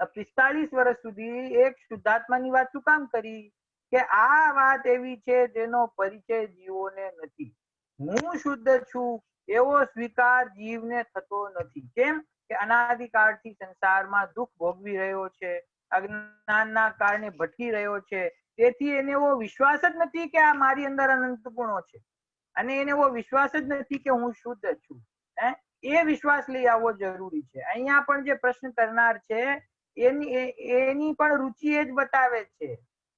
45 વર્ષ સુધી એક શુદ્ધાત્માની વાત શું કામ કરી? કે આ વાત એવી છે જેનો પરિચય જીવોને નથી. હું શુદ્ધ છું એવો સ્વીકાર જીવને થતો નથી. કેમ? કે અનાદિકાળથી સંસારમાં દુઃખ ભોગવી રહ્યો છે, અજ્ઞાનના કારણે ભટકી રહ્યો છે. તેથી એને એવો વિશ્વાસ જ નથી કે આ મારી અંદર અનંત ગુણો છે, અને એને એવો વિશ્વાસ જ નથી કે હું શુદ્ધ છું. એ વિશ્વાસ લઈ આવવો જરૂરી છે. અહીંયા પણ જે પ્રશ્ન કરનાર છે એની પણ રુચિ એ જ બતાવે છે.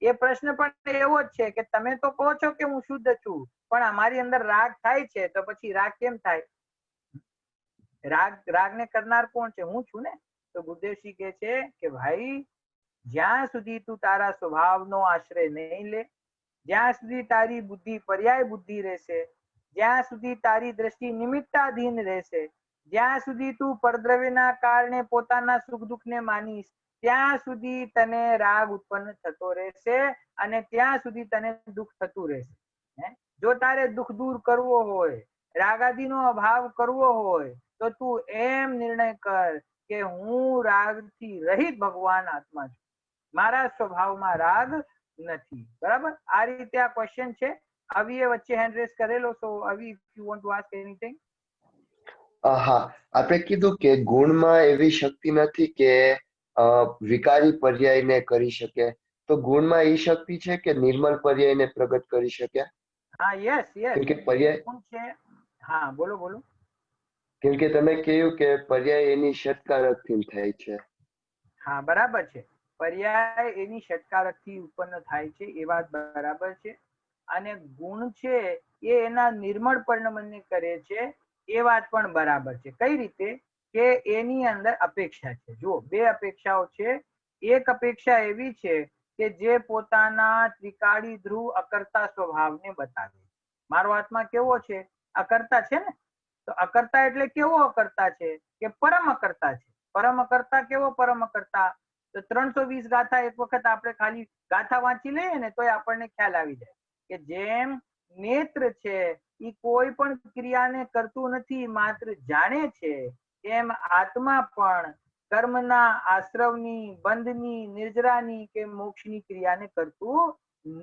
એ પ્રશ્ન પણ એવો જ છે કે તમે તો કહો છો કે હું શુદ્ધ છું, પણ અમારી અંદર રાગ થાય છે, તો પછી રાગ કેમ થાય? રાગને કરનાર કોણ છે? હું છું ને. તો ગુરુદેવશ્રી કહે છે કે ભાઈ, જ્યાં સુધી તું તારા સ્વભાવનો આશ્રય નહીં લે, જ્યાં સુધી તારી બુદ્ધિ પર્યાય બુદ્ધિ રહેશે, જ્યાં સુધી તારી દ્રષ્ટિ નિમિત્તાધીન રહેશે, જ્યાં સુધી તું પરદ્રવ્યના કારણે પોતાના સુખ દુઃખને માનીશ, ત્યાં સુધી તને રાગ ઉત્પન્ન થતો રહેશે અને ત્યાં સુધી તને દુઃખ થતું રહેશે. જો તારે દુઃખ દૂર કરવો હોય, રાગાદીનો અભાવ કરવો હોય, તો તું એમ નિર્ણય કર કે હું રાગથી રહિત ભગવાન આત્મા છું, મારા સ્વભાવમાં રાગ નથી. બરાબર? આ રીતે આ ક્વેશ્ચન છે. અવીએ વચ્ચે હેન્ડ રેસ કરેલો, સો અવી if you want to ask anything. હા, આપણે કીધું કે ગુણમાં એવી શક્તિ નથી કે વિકારી પર્યાયને કરી શકે, તો ગુણમાં એ શક્તિ છે કે નિર્મળ પર્યાયને પ્રગટ કરી શકે. હા, યસ યસ, કેમ કે પર્યાય, ગુણ છે. હા, બોલો બોલો. કેમ કે તમે કહ્યું કે પર્યાય એની ષટકારકથી થાય છે. હા, બરાબર છે. પર્યાય એની ષટકારકથી ઉત્પન્ન થાય છે, એ વાત બરાબર છે. અને ગુણ છે એ એના નિર્મળ પરિણમને કરે છે, એ વાત પણ બરાબર છે. કઈ રીતે? કે એની અંદર અપેક્ષા છે. જુઓ, બે અપેક્ષાઓ છે. એક અપેક્ષા એવી છે કે જે પોતાના ત્રિકાળી ધ્રુવ અકર્તા સ્વભાવને બતાવે. મારો આત્મા કેવો છે? અકર્તા છે ને. તો અકર્તા એટલે કેવો અકર્તા છે? કે પરમ અકર્તા છે. પરમ અકર્તા કેવો પરમ અકર્તા? તો 320 ગાથા એક વખત આપણે ખાલી ગાથા વાંચી લઈએ ને તોય આપણને ખ્યાલ આવી જાય કે જેમ નેત્ર છે એ કોઈ પણ ક્રિયાને કરતું નથી, માત્ર જાણે છે, એમ આત્મા પણ કર્મના આશ્રવની, બંધની, નિર્જરાની કે મોક્ષની ક્રિયાને કરતું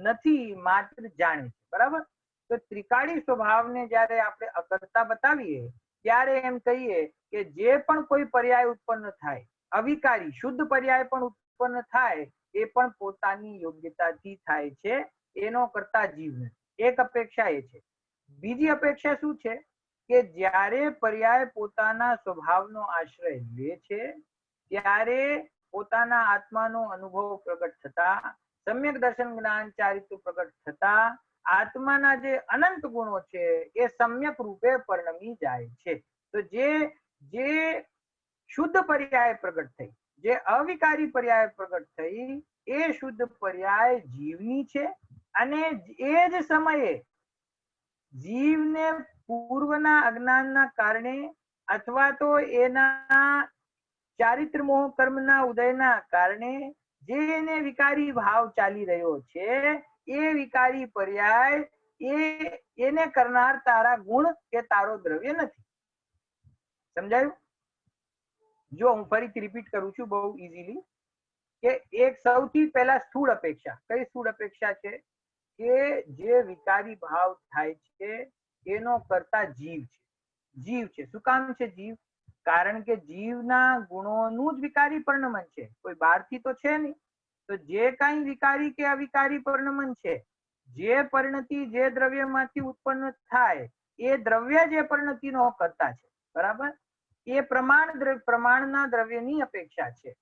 નથી, માત્ર જાણે છે. બરાબર? તો ત્રિકાળી સ્વભાવને જ્યારે આપણે અકર્તા બતાવીએ ત્યારે એમ કહીએ કે જે પણ કોઈ પર્યાય ઉત્પન્ન થાય, અવિકારી શુદ્ધ પર્યાય પણ ઉત્પન્ન થાય, એ પણ પોતાની યોગ્યતાથી થાય છે, એનો કરતા જીવ નથી. એક અપેક્ષા એ છે. બીજી અપેક્ષા શું છે? કે જ્યારે પર્યાય પોતાના સ્વભાવનો આશ્રય લે છે ત્યારે પોતાના આત્માનો અનુભવ પ્રગટ થતા, સમ્યક દર્શન જ્ઞાન ચારિત્ર પ્રગટ થતા આત્માના જે અનંત ગુણો છે એ સમ્યક રૂપે પરિણમી જાય છે. તો જે શુદ્ધ પર્યાય પ્રગટ થઈ, જે અવિકારી પર્યાય પ્રગટ થઈ, એ શુદ્ધ પર્યાય જીવની છે. અને એ જ સમયે જીવને પૂર્વના અજ્ઞાનના કારણે અથવા તો એના ચારિત્ર મોહ કર્મના ઉદયના કારણે જે એને વિકારી ભાવ ચાલી રહ્યો છે, એ વિકારી પર્યાય એને કરનાર તારા ગુણ કે તારો દ્રવ્ય નથી. સમજાયું? જો હું ફરીથી રિપીટ કરું છું બહુ ઇઝીલી, કે એક સૌથી પહેલા સ્થૂળ અપેક્ષા. કઈ સ્થૂળ અપેક્ષા છે? કે જે વિકારી ભાવ થાય છે એનો કરતા જીવ છે. જીવ છે. શું કામ છે જીવ? કારણ કે જીવના ગુણોનું જ વિકારી પરિણમન છે, કોઈ બહારથી તો છે નહીં. તો જે કાંઈ વિકારી કે અવિકારી પરિણમન છે, જે પરિણતિ જે દ્રવ્યમાંથી ઉત્પન્ન થાય, એ દ્રવ્ય જે પરિણતિનો કરતા છે. બરાબર? એ પ્રમાણના દ્રવ્યની અપેક્ષા છે.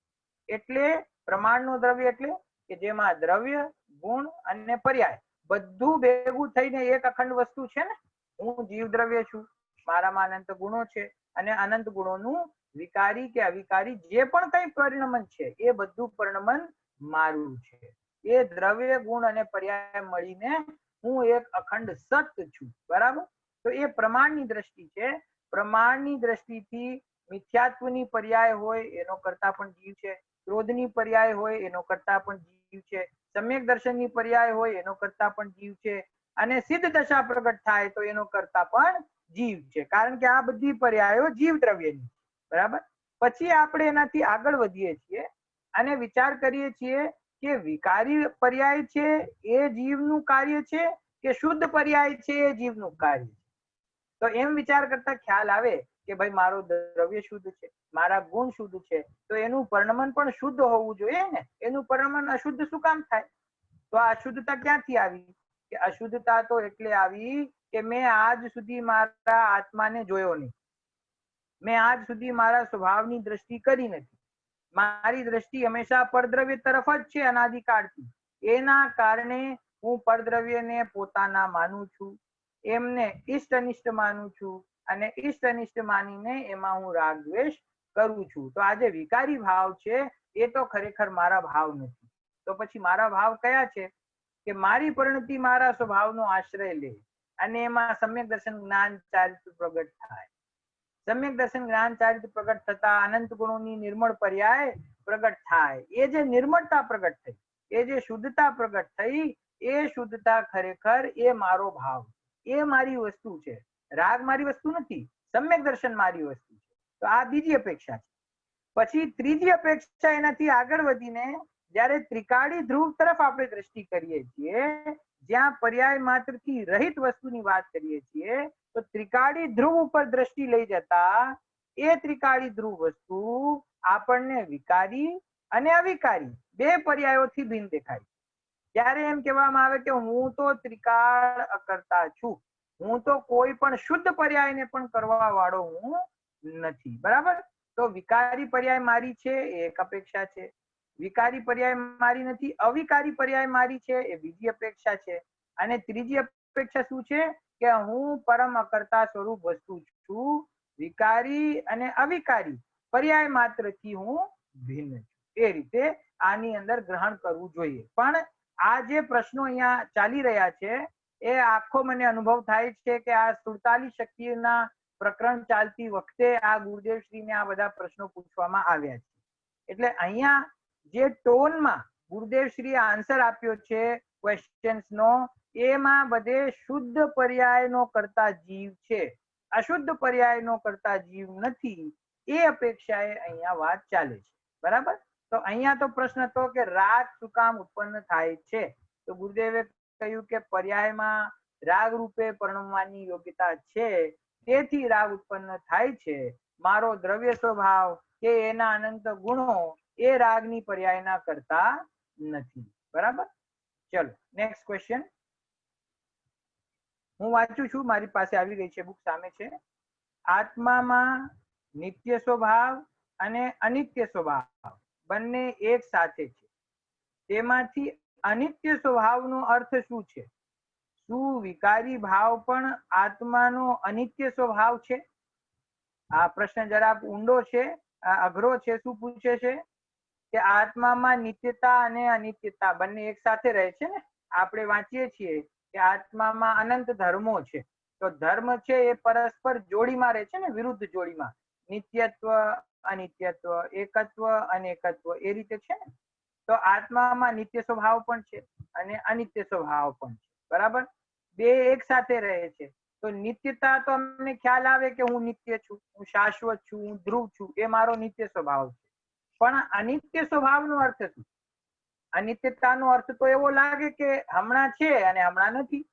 એટલે પ્રમાણનો દ્રવ્ય એટલે કે જેમાં દ્રવ્ય, ગુણ અને પર્યાય બધું ભેગું થઈને એક અખંડ વસ્તુ છે ને. હું જીવ દ્રવ્ય છું, મારામાં અનંત ગુણો છે, અને અનંત ગુણોનું વિકારી કે અવિકારી જે પણ કઈ પરિણમન છે એ બધું પરિણમન મારું છે. એ દ્રવ્ય, ગુણ અને પર્યાય મળીને હું એક અખંડ સત છું. બરાબર? તો એ પ્રમાણની દ્રષ્ટિ છે. પ્રમાણની દ્રષ્ટિથી મિથ્યાત્વની પર્યાય હોય એનો કરતા પણ જીવ છે, ક્રોધની પર્યાય હોય એનો કરતા પણ જીવ છે, સમ્યક દર્શનની પર્યાય હોય એનો કરતા પણ જીવ છે, અને સિદ્ધ દશા પ્રગટ થાય તો એનો કરતા પણ જીવ છે. કારણ કે આ બધી પર્યાયો જીવ દ્રવ્યની. બરાબર? પછી આપણે એનાથી આગળ વધીએ છીએ અને વિચાર કરીએ છીએ કે વિકારી પર્યાય છે એ જીવનું કાર્ય છે કે શુદ્ધ પર્યાય છે એ જીવનું કાર્ય છે. તો એમ વિચાર કરતા ખ્યાલ આવે કે ભાઈ મારો દ્રવ્ય શુદ્ધ છે, મારા ગુણ શુદ્ધ છે, તો એનું પરિણમન પણ શુદ્ધ હોવું જોઈએ ને. એનું પરિણમન અશુદ્ધ શું કામ થાય? તો આ અશુદ્ધતા ક્યાંથી આવી? કે અશુદ્ધતા તો એટલે આવી કે મેં આજ સુધી મારા આત્માને જોયો નહીં, મેં આજ સુધી મારા સ્વભાવની દ્રષ્ટિ કરી નથી. મારી દ્રષ્ટિ હંમેશા પરદ્રવ્ય તરફ જ છે અનાદિકાળથી. એના કારણે હું પરદ્રવ્યને પોતાના માનું છું, એમને ઈષ્ટ અનિષ્ટ માનું છું, અને ઈષ્ટ અનિષ્ટ માનીને એમાં હું રાગ દ્વેષ કરું છું. તો આ જે વિકારી ભાવ છે એ તો ખરેખર મારા ભાવ નથી. તો પછી મારા ભાવ કયા છે? કે મારી પરિણતિ મારા સ્વભાવનો આશ્રય લે અને એમાં સમ્યક દર્શન જ્ઞાન ચારિત્ર પ્રગટ થાય. સમ્યક દર્શન જ્ઞાન ચારિત્ર પ્રગટ થતા અનંત ગુણોની નિર્મળ પર્યાય પ્રગટ થાય. એ જે નિર્મળતા પ્રગટ થઈ, એ જે શુદ્ધતા પ્રગટ થઈ, એ શુદ્ધતા ખરેખર એ મારો ભાવ, એ મારી વસ્તુ છે. રાગ મારી વસ્તુ નથી, સમ્યક દર્શન મારી વસ્તુ છે. તો આ બીજી અપેક્ષા છે. પછી ત્રીજી અપેક્ષા, એનાથી આગળ વધીને જ્યારે ત્રિકાળી ધ્રુવ તરફ આપણે દ્રષ્ટિ કરીએ છીએ જ્યાં પર્યાય માત્રથી રહિત વસ્તુની વાત કરીએ છીએ તો ત્રિકાળી ધ્રુવ ઉપર દ્રષ્ટિ લઈ જતા એ ત્રિકાળી ધ્રુવ વસ્તુ આપણને વિકારી અને અવિકારી બે પર્યાયોથી ભિન્ન દેખાય. ત્યારે એમ કહેવામાં આવે કે હું તો ત્રિકાળ અકર્તા છું, હું તો કોઈ પણ શુદ્ધ પર્યાયને પણ કરવા વાળો હું નથી. બરાબર? તો વિકારી પર્યાય મારી છે એ એક અપેક્ષા છે, વિકારી પર્યાય મારી નથી, અવિકારી પર્યાય મારી છે એ બીજી અપેક્ષા છે, અને ત્રીજી અપેક્ષા શું છે કે હું પરમ અકર્તા સ્વરૂપ વસ્તુ છું, વિકારી અને અવિકારી પર્યાય માત્રથી હું ભિન્ન છું. એ રીતે આની અંદર ગ્રહણ કરવું જોઈએ. પણ આ જે પ્રશ્નો અહીંયા ચાલી રહ્યા છે એ આખો મને અનુભવ થાય છે કે આ 47 શક્તિના પ્રકરણ ચાલતી વખતે આ ગુરુદેવશ્રીને આ બધા પ્રશ્નો પૂછવામાં આવ્યા છે. એટલે અહીંયા જે ટોનમાં ગુરુદેવશ્રીએ આન્સર આપ્યો છે ક્વેશ્ચન્સનો, એમાં બધે શુદ્ધ પર્યાયનો કરતા જીવ છે, અશુદ્ધ પર્યાયનો કરતા જીવ નથી, એ અપેક્ષાએ અહીંયા વાત ચાલે છે. બરાબર? તો અહીંયા તો પ્રશ્ન હતો કે રાગ શું કામ ઉત્પન્ન થાય છે, તો ગુરુદેવે કહ્યું કે પર્યાયમાં રાગ રૂપે પરણવાની યોગ્યતા છે, તેથી રાગ ઉત્પન્ન થાય છે. મારો દ્રવ્ય સ્વભાવ કે એના અનંત ગુણો એ રાગની પર્યાયના કરતા નથી. બરાબર? ચલો નેક્સ્ટ ક્વેશ્ચન હું વાંચું છું, મારી પાસે આવી ગઈ છે, બુક સામે છે. આત્મામાં નિત્ય સ્વભાવ અને અનિત્ય સ્વભાવ બંને એક સાથે છે, તેમાંથી અનિત્ય સ્વભાવનો અર્થ શું છે? શું વિકારી ભાવ પણ આત્માનો અનિત્ય સ્વભાવ છે? આ પ્રશ્ન જરાક ઊંડો છે, અઘરો છે. શું પૂછે છે કે આત્મામાં નિત્યતા અને અનિત્યતા બંને એક સાથે રહે છે ને. આપણે વાંચીએ છીએ કે આત્મામાં અનંત ધર્મો છે, તો ધર્મ છે એ પરસ્પર જોડીમાં રહે છે ને, વિરુદ્ધ જોડીમાં, નિત્યત્વ અનિત્યત્વ, એકત્વ અનેકત્વ, એ રીતે છે ને. તો આત્મામાં નિત્ય સ્વભાવ પણ છે અને અનિત્ય સ્વભાવ પણ છે. બરાબર? બે એક સાથે રહે છે. તો નિત્યતા તો અમને ખ્યાલ આવે કે હું નિત્ય છું, હું શાશ્વત છું, હું ધ્રુવ છું, એ મારો નિત્ય સ્વભાવ છે. પણ અનિત્ય સ્વભાવનો અર્થ શું? અનિત્યતાનો અર્થ તો એવો લાગે કે હમણાં છે અને હમણાં નથી,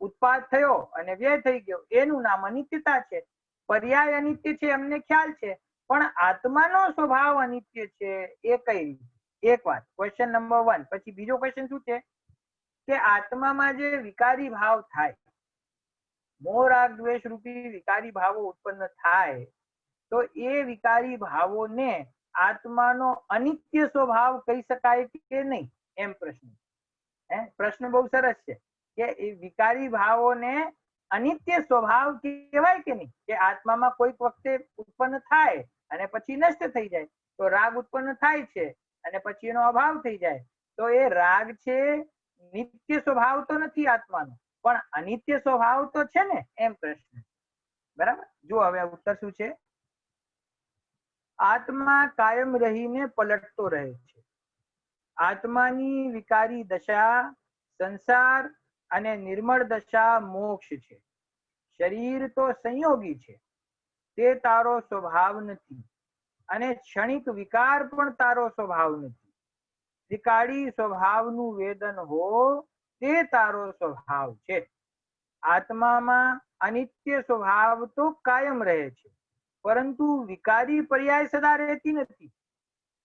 ઉત્પાદ થયો અને વ્યય થઈ ગયો, એનું નામ અનિત્યતા છે. પર્યાય અનિત્ય છે અમને ખ્યાલ છે, પણ આત્માનો સ્વભાવ અનિત્ય છે એ કઈ રીતે? એક વાત, ક્વેશ્ચન નંબર 1. પછી બીજો ક્વેશ્ચન શું છે કે આત્મામાં જે વિકારી ભાવ થાય, મોહ રાગ દ્વેષ રૂપી વિકારી ભાવો ઉત્પન્ન થાય, તો એ વિકારી ભાવોને આત્માનો અનિત્ય સ્વભાવ કહી શકાય કે નહીં? એમ પ્રશ્ન. પ્રશ્ન બહુ સરસ છે કે એ વિકારી ભાવોને અનિત્ય સ્વભાવ કહેવાય કે નહીં? કે આત્મામાં કોઈક વખતે ઉત્પન્ન થાય અને પછી નષ્ટ થઈ જાય, તો રાગ ઉત્પન્ન થાય છે અને પછી એનો અભાવ થઈ જાય, તો એ રાગ છે નિત્ય સ્વભાવ તો નથી આત્માનો, પણ અનિત્ય સ્વભાવ તો છે ને, એમ પ્રશ્ન. બરાબર? જો હવે ઉત્તર શું છે. આત્મા કાયમ રહીને પલટતો રહે છે. આત્માની વિકારી દશા સંસાર અને નિર્મળ દશા મોક્ષ છે. શરીર તો સંયોગી છે, તે તારો સ્વભાવ નથી, અને ક્ષણિક વિકાર પણ તારો સ્વભાવ નથી. ત્રિકાળી સ્વભાવનું વેદન હો તે તારો સ્વભાવ છે. આત્મામાં અનિત્ય સ્વભાવ તો કાયમ રહે છે, પરંતુ વિકારી પર્યાય સદા રહેતી નથી,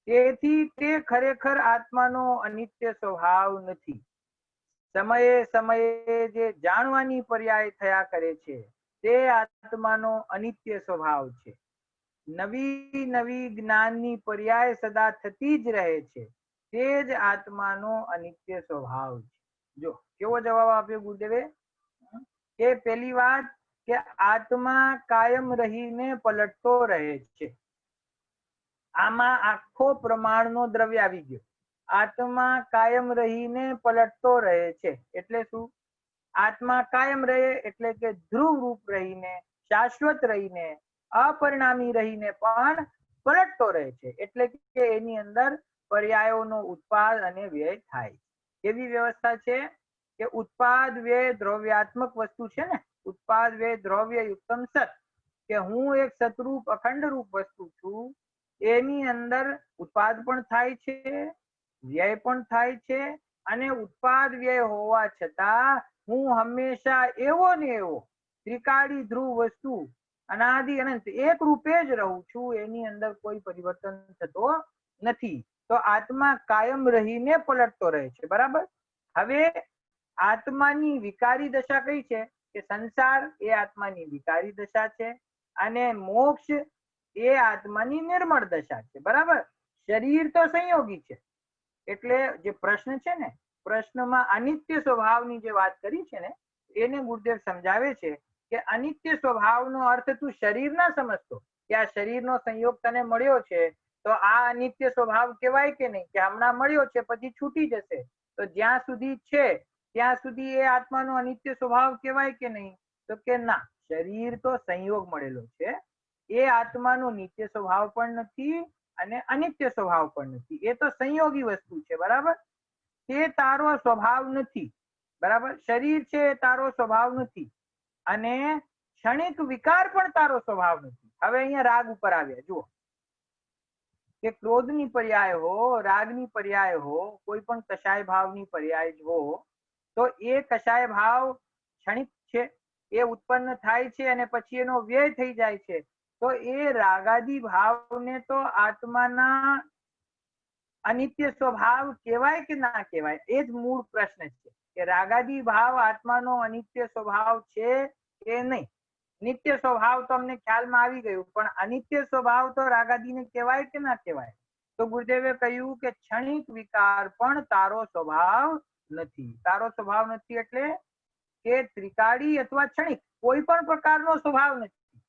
તેથી તે ખરેખર આત્માનો અનિત્ય સ્વભાવ નથી. સમયે સમયે જે જાણવાની પર્યાય થયા કરે છે તે આત્માનો અનિત્ય સ્વભાવ છે. નવી નવી જ્ઞાનની પર્યાય સદા થતી જ રહે છે, તે જ આત્માનો અનિત્ય સ્વભાવ છે. જો કેવો જવાબ આપ્યો ગુરુદેવે કે પહેલી વાત કે આત્મા કાયમ રહીને પલટતો રહે છે. આમાં આખો પ્રમાણનો દ્રવ્ય આવી ગયો. આત્મા કાયમ રહીને પલટતો રહે છે એટલે શું? આત્મા કાયમ રહે એટલે કે ધ્રુવ રૂપ રહીને, શાશ્વત રહીને, અપરિણામી રહીને પણ પલટતો રહે છે, એટલે કે એની અંદર પર્યાયોનો ઉત્પાદ અને વ્યય થાય. એવી વ્યવસ્થા છે કે ઉત્પાદ વ્યય દ્રવ્યાત્મક વસ્તુ છે ને, ઉત્પાદ વ્યય દ્રવ્ય યુક્તમ સત, કે હું એક સતરૂપ અખંડ રૂપ વસ્તુ છું, એની અંદર ઉત્પાદ પણ થાય છે, વ્યય પણ થાય છે, અને ઉત્પાદ વ્યય હોવા છતાં હું હંમેશા એવો ને એવો ત્રિકાળી ધ્રુવ વસ્તુ અનાદિ અનંત એક રૂપે જ રહું છું, એની અંદર કોઈ પરિવર્તન થતો નથી. તો આત્મા કાયમ રહીને પલટતો રહે છે. બરાબર. હવે આત્માની વિકારી દશા કઈ છે? કે સંસાર એ આત્માની વિકારી દશા છે અને મોક્ષ એ આત્માની નિર્મળ દશા છે. બરાબર. શરીર તો સંયોગી છે. એટલે જે પ્રશ્ન છે ને, પ્રશ્નમાં અનિત્ય સ્વભાવની જે વાત કરી છે ને, એને ગુરુદેવ સમજાવે છે કે અનિત્ય સ્વભાવનો અર્થ તું શરીર ના સમજતો કે આ શરીરનો સંયોગ તને મળ્યો છે તો આ અનિત્ય સ્વભાવ કહેવાય કે નહીં, કે હમણાં મળ્યો છે પછી છૂટી જશે, તો જ્યાં સુધી છે ત્યાં સુધી એ આત્માનો અનિત્ય સ્વભાવ કહેવાય કે નહીં? તો કે ના, શરીર તો સંયોગ મળેલો છે, એ આત્માનો નિત્ય સ્વભાવ પણ નથી અને અનિત્ય સ્વભાવ પણ નથી, એ તો સંયોગી વસ્તુ છે. બરાબર. તે તારો સ્વભાવ નથી. બરાબર. શરીર છે એ તારો સ્વભાવ નથી અને ક્ષણિક વિકાર પણ તારો સ્વભાવ નથી. હવે અહીંયા રાગ ઉપર આવ્યા. જુઓ કે ક્રોધની પર્યાય હો, રાગની પર્યાય હો, કોઈ પણ કષાય ભાવની પર્યાય હો, તો એ કષાય ભાવ ક્ષણિક છે, એ ઉત્પન્ન થાય છે અને પછી એનો વ્યય થઈ જાય છે. તો એ રાગાદી ભાવને તો આત્માના અનિત્ય સ્વભાવ કહેવાય કે ના કહેવાય? એ જ મૂળ પ્રશ્ન છે કે રાગાદી ભાવ આત્માનો અનિત્ય સ્વભાવ છે કે નહીં? નિત્ય સ્વભાવ તો અમને ખ્યાલમાં આવી ગયું, પણ અનિત્ય સ્વભાવ તો રાગાદીને કહેવાય કે ના કહેવાય? તો ગુરુદેવે કહ્યું કે ક્ષણિક વિકાર પણ તારો સ્વભાવ નથી. તારો સ્વભાવ નથી એટલે કે ત્રિકાળી અથવા ક્ષણિક કોઈ પણ પ્રકારનો સ્વભાવ નથી.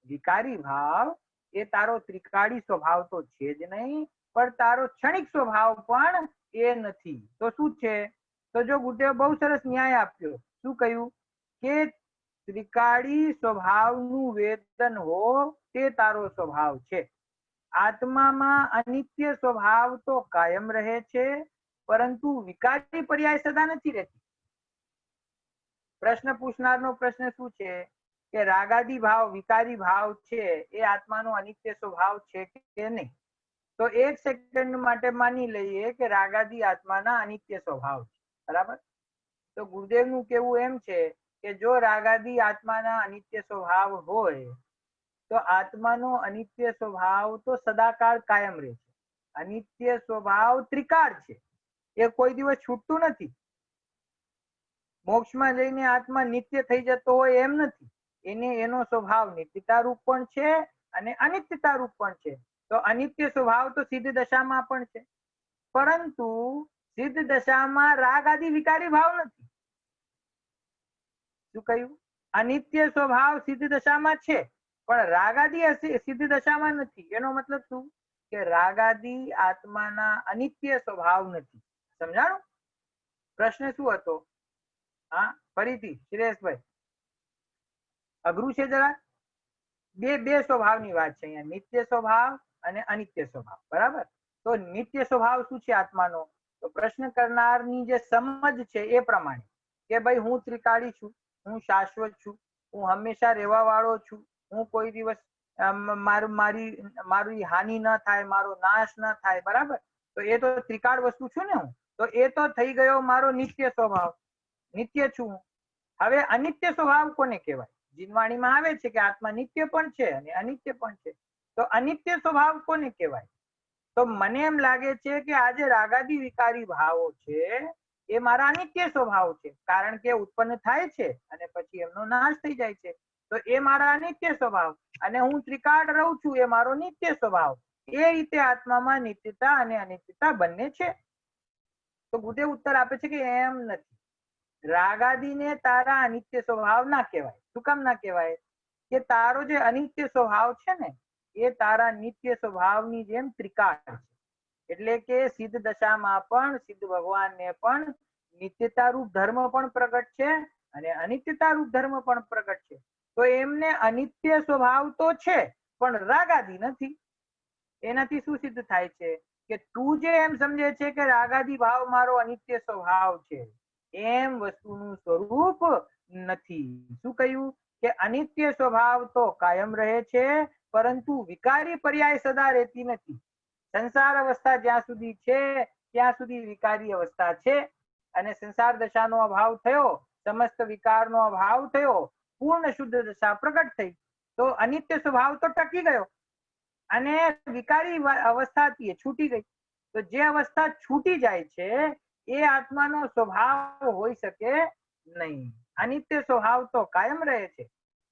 વિકારી ભાવ એ તારો ત્રિકાળી સ્વભાવ તો છે જ નહીં, પણ તારો ક્ષણિક સ્વભાવ પણ એ નથી. તો શું છે? તો જો ગુરુદેવ બહુ સરસ ન્યાય આપ્યો. શું કહ્યું? કે ત્રિકાળી સ્વભાવનું વેદન હો તે તારો સ્વભાવ છે. આત્મામાં અનિત્ય સ્વભાવ તો કાયમ રહે છે, પરંતુ વિકારી પર્યાય સદા નથી રહેતી. પ્રશ્ન પૂછનારનો પ્રશ્ન શું છે કે રાગાદી ભાવ વિકારી ભાવ છે એ આત્માનો અનિત્ય સ્વભાવ છે કે નહીં? તો એક સેકન્ડ માટે માની લઈએ કે રાગાદી આત્માના અનિત્ય સ્વભાવ છે. બરાબર. તો ગુરુદેવનું કહેવું એમ છે કે જો રાગાદી આત્માના અનિત્ય સ્વભાવ હોય તો આત્માનો અનિત્ય સ્વભાવ તો સદાકાળ કાયમ રહે છે. અનિત્ય સ્વભાવ ત્રિકાળ છે, એ કોઈ દિવસ છૂટતું નથી. મોક્ષમાં જઈને આત્મા નિત્ય થઈ જતો હોય એમ નથી. એનો સ્વભાવ નિત્યતા રૂપ પણ છે અને અનિત્યતા રૂપ પણ છે. તો અનિત્ય સ્વભાવ તો સિદ્ધ દશામાં પણ છે, પરંતુ સિદ્ધ દશામાં રાગ આદિ વિકારી ભાવ નથી. શું કહ્યું? અનિત્ય સ્વભાવ સિદ્ધ દશામાં છે પણ રાગાદી સિદ્ધ દશામાં નથી. એનો મતલબ શું? કે રાગાદી આત્માના અનિત્ય સ્વભાવ નથી. સમજાણું? પ્રશ્ન શું હતો? હા, ફરીથી સુરેશભાઈ, અઘરું છે જરા. બે સ્વભાવની વાત છે અહીંયા, નિત્ય સ્વભાવ અને અનિત્ય સ્વભાવ. બરાબર. તો નિત્ય સ્વભાવ શું છે આત્માનો? તો પ્રશ્ન કરનારની જે સમજ છે એ પ્રમાણે કે ભાઈ હું ત્રિકાળી છું, હું શાશ્વત છું, હું હંમેશા રહેવા વાળો છું, હું કોઈ દિવસ મારી હાનિ ન થાય, મારો નાશ ન થાય. બરાબર. તો એ તો ત્રિકાળ વસ્તુ છું ને હું, તો એ તો થઈ ગયો મારો નિત્ય સ્વભાવ, નિત્ય છું. હવે અનિત્ય સ્વભાવ કોને કહેવાય? જીનવાણીમાં આવે છે કે આત્મા નિત્ય પણ છે અને અનિત્ય પણ છે. તો અનિત્ય સ્વભાવ કોને કહેવાય? તો મને એમ લાગે છે કે આજે રાગાદી વિકારી ભાવો છે એ મારા અનિત્ય સ્વભાવ છે, કારણ કે ઉત્પન્ન થાય છે અને પછી એમનો નાશ થઈ જાય છે. તો એ મારા અનિત્ય સ્વભાવ, અને હું ત્રિકાળ રહું છું, એ મારો નિત્ય સ્વભાવ. એ રીતે આત્મામાં નિત્યતા અને અનિત્યતા બંને છે. તો ગુરુદેવ ઉત્તર આપે છે કે એમ નથી. રાગાદીને તારા અનિત્ય સ્વભાવ ના કહેવાય. શું કામ ના કહેવાય? કે તારો જે અનિત્ય સ્વભાવ છે ને એ તારા નિત્ય સ્વભાવની જેમ ત્રિકાળ છે. એટલે કે સિદ્ધ દશામાં પણ સિદ્ધ ભગવાનને પણ નિત્યતા રૂપ ધર્મ પણ પ્રગટ છે અને અનિત્યતા રૂપ ધર્મ પણ પ્રગટ છે. તો એમને અનિત્ય સ્વભાવ તો છે પણ રાગાદી નથી. એનાથી શું સિદ્ધ થાય છે? કે તું જે એમ સમજે છે કે રાગાદી ભાવ મારો અનિત્ય સ્વભાવ છે, એમ વસ્તુનું સ્વરૂપ નથી. શું કહ્યું? કે અનિત્ય સ્વભાવ તો કાયમ રહે છે, પરંતુ વિકારી પર્યાય સદા રહેતી નથી. સંસાર અવસ્થા જ્યાં સુધી છે ત્યાં સુધી વિકારી અવસ્થા છે અને સંસાર દશાનો અભાવ થયો, સમસ્ત વિકારનો અભાવ થયો, પૂર્ણ શુદ્ધ દશા પ્રગટ થઈ તો અનિત્ય સ્વભાવ તો ટકી ગયો અને વિકારી અવસ્થાથી છૂટી ગઈ. તો જે અવસ્થા છૂટી જાય છે એ આત્માનો સ્વભાવ હોઈ શકે નહીં. અનિત્ય સ્વભાવ તો કાયમ રહે છે,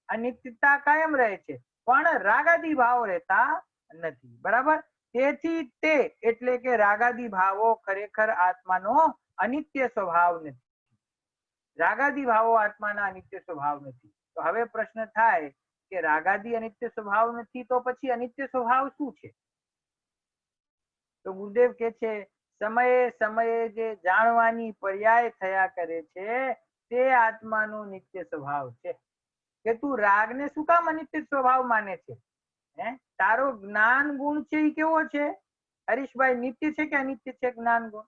અનિત્યતા કાયમ રહે છે, પણ રાગાદી ભાવ રહેતા નથી. બરાબર? તેથી તે એટલે કે રાગાદી ભાવો ખરેખર આત્માનો અનિત્ય સ્વભાવ નથી. રાગાદી ભાવો આત્માના અનિત્ય સ્વભાવ નથી. તો હવે પ્રશ્ન થાય કે રાગાદી અનિત્ય સ્વભાવ નથી તો પછી અનિત્ય સ્વભાવ શું છે? તો ગુરુદેવ કે છે સમયે સમયે જે જાણવાની પર્યાય થયા કરે છે તે આત્માનો નિત્ય સ્વભાવ છે. કે તું રાગને શું કામ અનિત્ય સ્વભાવ માને છે? તારો જ્ઞાન ગુણ છે એ કેવો છે હરીશભાઈ? નિત્ય છે કે અનિત્ય છે જ્ઞાન ગુણ?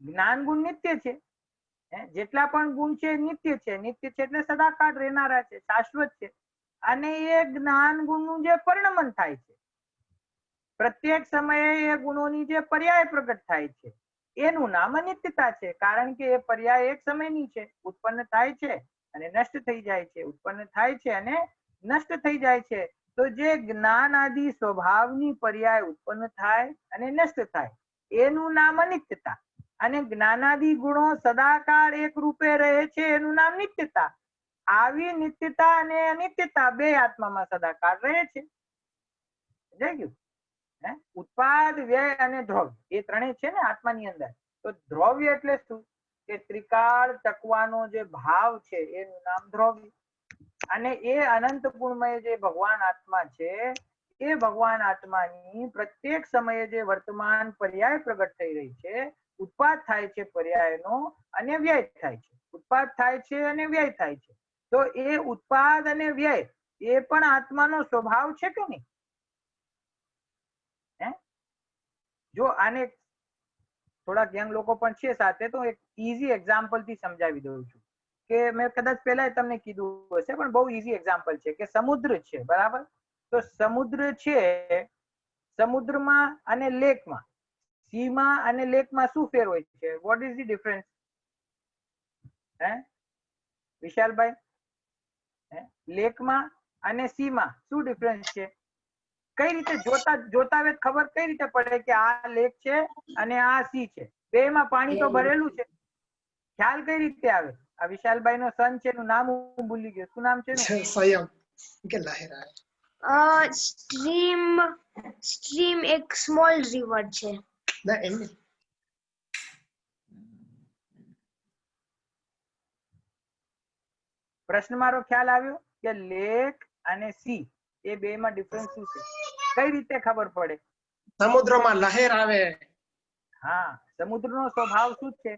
જ્ઞાન ગુણ નિત્ય છે. જેટલા પણ ગુણ છે નિત્ય છે. નિત્ય છે એટલે સદાકાળ રહેનારા છે, શાશ્વત છે. અને એ જ્ઞાન ગુણનું જે પરિણમન થાય છે, પ્રત્યેક સમયે એ ગુણોની જે પર્યાય પ્રગટ થાય છે એનું નામ અનિત્યતા છે. કારણ કે એ પર્યાય એક સમયની છે, ઉત્પન્ન થાય છે અને નષ્ટ થઈ જાય છે, ઉત્પન્ન થાય છે અને નષ્ટ થઈ જાય છે. તો જે જ્ઞાન આદિ સ્વભાવની પર્યાય ઉત્પન્ન થાય અને નષ્ટ થાય એનું નામ અનિત્યતા. અને જ્ઞાનાદિ ગુણો સદાકાળ એક રૂપે રહે છે એનું નામ નિત્યતા. આવી નિત્યતા અને અનિત્યતા બે આત્મામાં સદાકાળ રહે છે. સમજાઈ ગયું? ઉત્પાદ, વ્યય અને દ્રવ્ય એ ત્રણેય છે ને આત્માની અંદર. તો દ્રવ્ય એટલે શું? કે ત્રિકાળ ટકવાનો જે ભાવ છે એનું નામ દ્રવ્ય. અને એ અનંત ગુણમય જે ભગવાન આત્મા છે એ ભગવાન આત્માની પ્રત્યેક સમયે જે વર્તમાન પર્યાય પ્રગટ થઈ રહી છે, ઉત્પાદ થાય છે પર્યાયનો અને વ્યય થાય છે. ઉત્પાદ થાય છે અને વ્યય થાય છે. તો એ ઉત્પાદ અને વ્યય એ પણ આત્માનો સ્વભાવ છે કે નહીં? જો આને થોડાક યંગ લોકો પણ છે સાથે તો એક ઈઝી એક્ઝામ્પલ થી સમજાવી દઉં છું. કે મેં કદાચ પહેલા તમને કીધું હશે પણ બહુ ઈઝી એક્ઝામ્પલ છે કે સમુદ્ર છે. બરાબર? તો સમુદ્ર છે, સમુદ્રમાં અને લેકમાં, સીમાં અને લેકમાં શું ફેર હોય છે? What is the difference? Vishalbhai, લેકમાં અને સીમાં શું ડિફરન્સ છે? કઈ રીતે જોતા વેત ખબર કઈ રીતે પડે કે આ લેક છે અને આ સી છે? બેમાં પાણી તો ભરેલું છે, ખ્યાલ કઈ રીતે આવે? આ વિશાલભાઈ નો સન છે, એનું નામ હું ભૂલી ગયો, શું નામ છે? સંયમ કે લહેરા. સ્ટ્રીમ એક સ્મોલ રિવર છે. ના એમ નહીં. પ્રશ્ન મારો ખ્યાલ આવ્યો કે લેક અને સી એ બે માં ડિફરન્સ શું છે? કઈ રીતે ખબર પડે? સમુદ્રમાં લહેર આવે. હા, સમુદ્રનો સ્વભાવ શું છે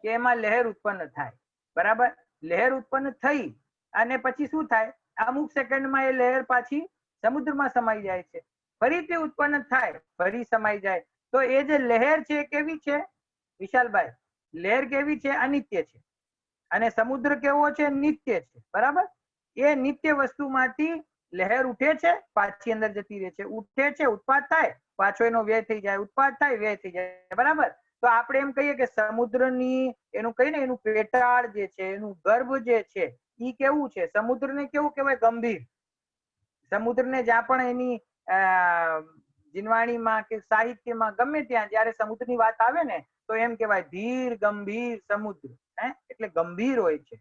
કે એમાં લહેર ઉત્પન્ન થાય. બરાબર? લહેર ઉત્પન્ન થઈ અને પછી શું થાય? અમુક સેકન્ડમાં એ લહેર પાછી સમુદ્રમાં સમાઈ જાય છે, ફરીથી ઉત્પન્ન થાય, ફરી સમાઈ જાય. તો એ જે લહેર છે કેવી છે વિશાલભાઈ? લહેર કેવી છે? અનિત્ય છે. અને સમુદ્ર કેવો છે? નિત્ય છે. બરાબર? એ નિત્ય વસ્તુમાંથી લહેર ઉઠે છે, પાછી અંદર જતી રહે છે, ઉઠે છે, ઉત્પાદ થાય, પાછો એનો વ્યય થઈ જાય, ઉત્પાદ થાય, વ્યય થઈ જાય. બરાબર? તો આપણે એમ કહીએ કે સમુદ્રની એનું કહીએ ને એનું પેટાળ જે છે, એનું ગર્ભ જે છે એ કેવું છે? સમુદ્રને કેવું કહેવાય? ગંભીર. સમુદ્રને જ્યાં પણ એની જીનવાણીમાં કે સાહિત્યમાં ગમે ત્યાં જયારે સમુદ્રની વાત આવે ને તો એમ કહેવાય ધીર ગંભીર સમુદ્ર. એટલે ગંભીર હોય છે.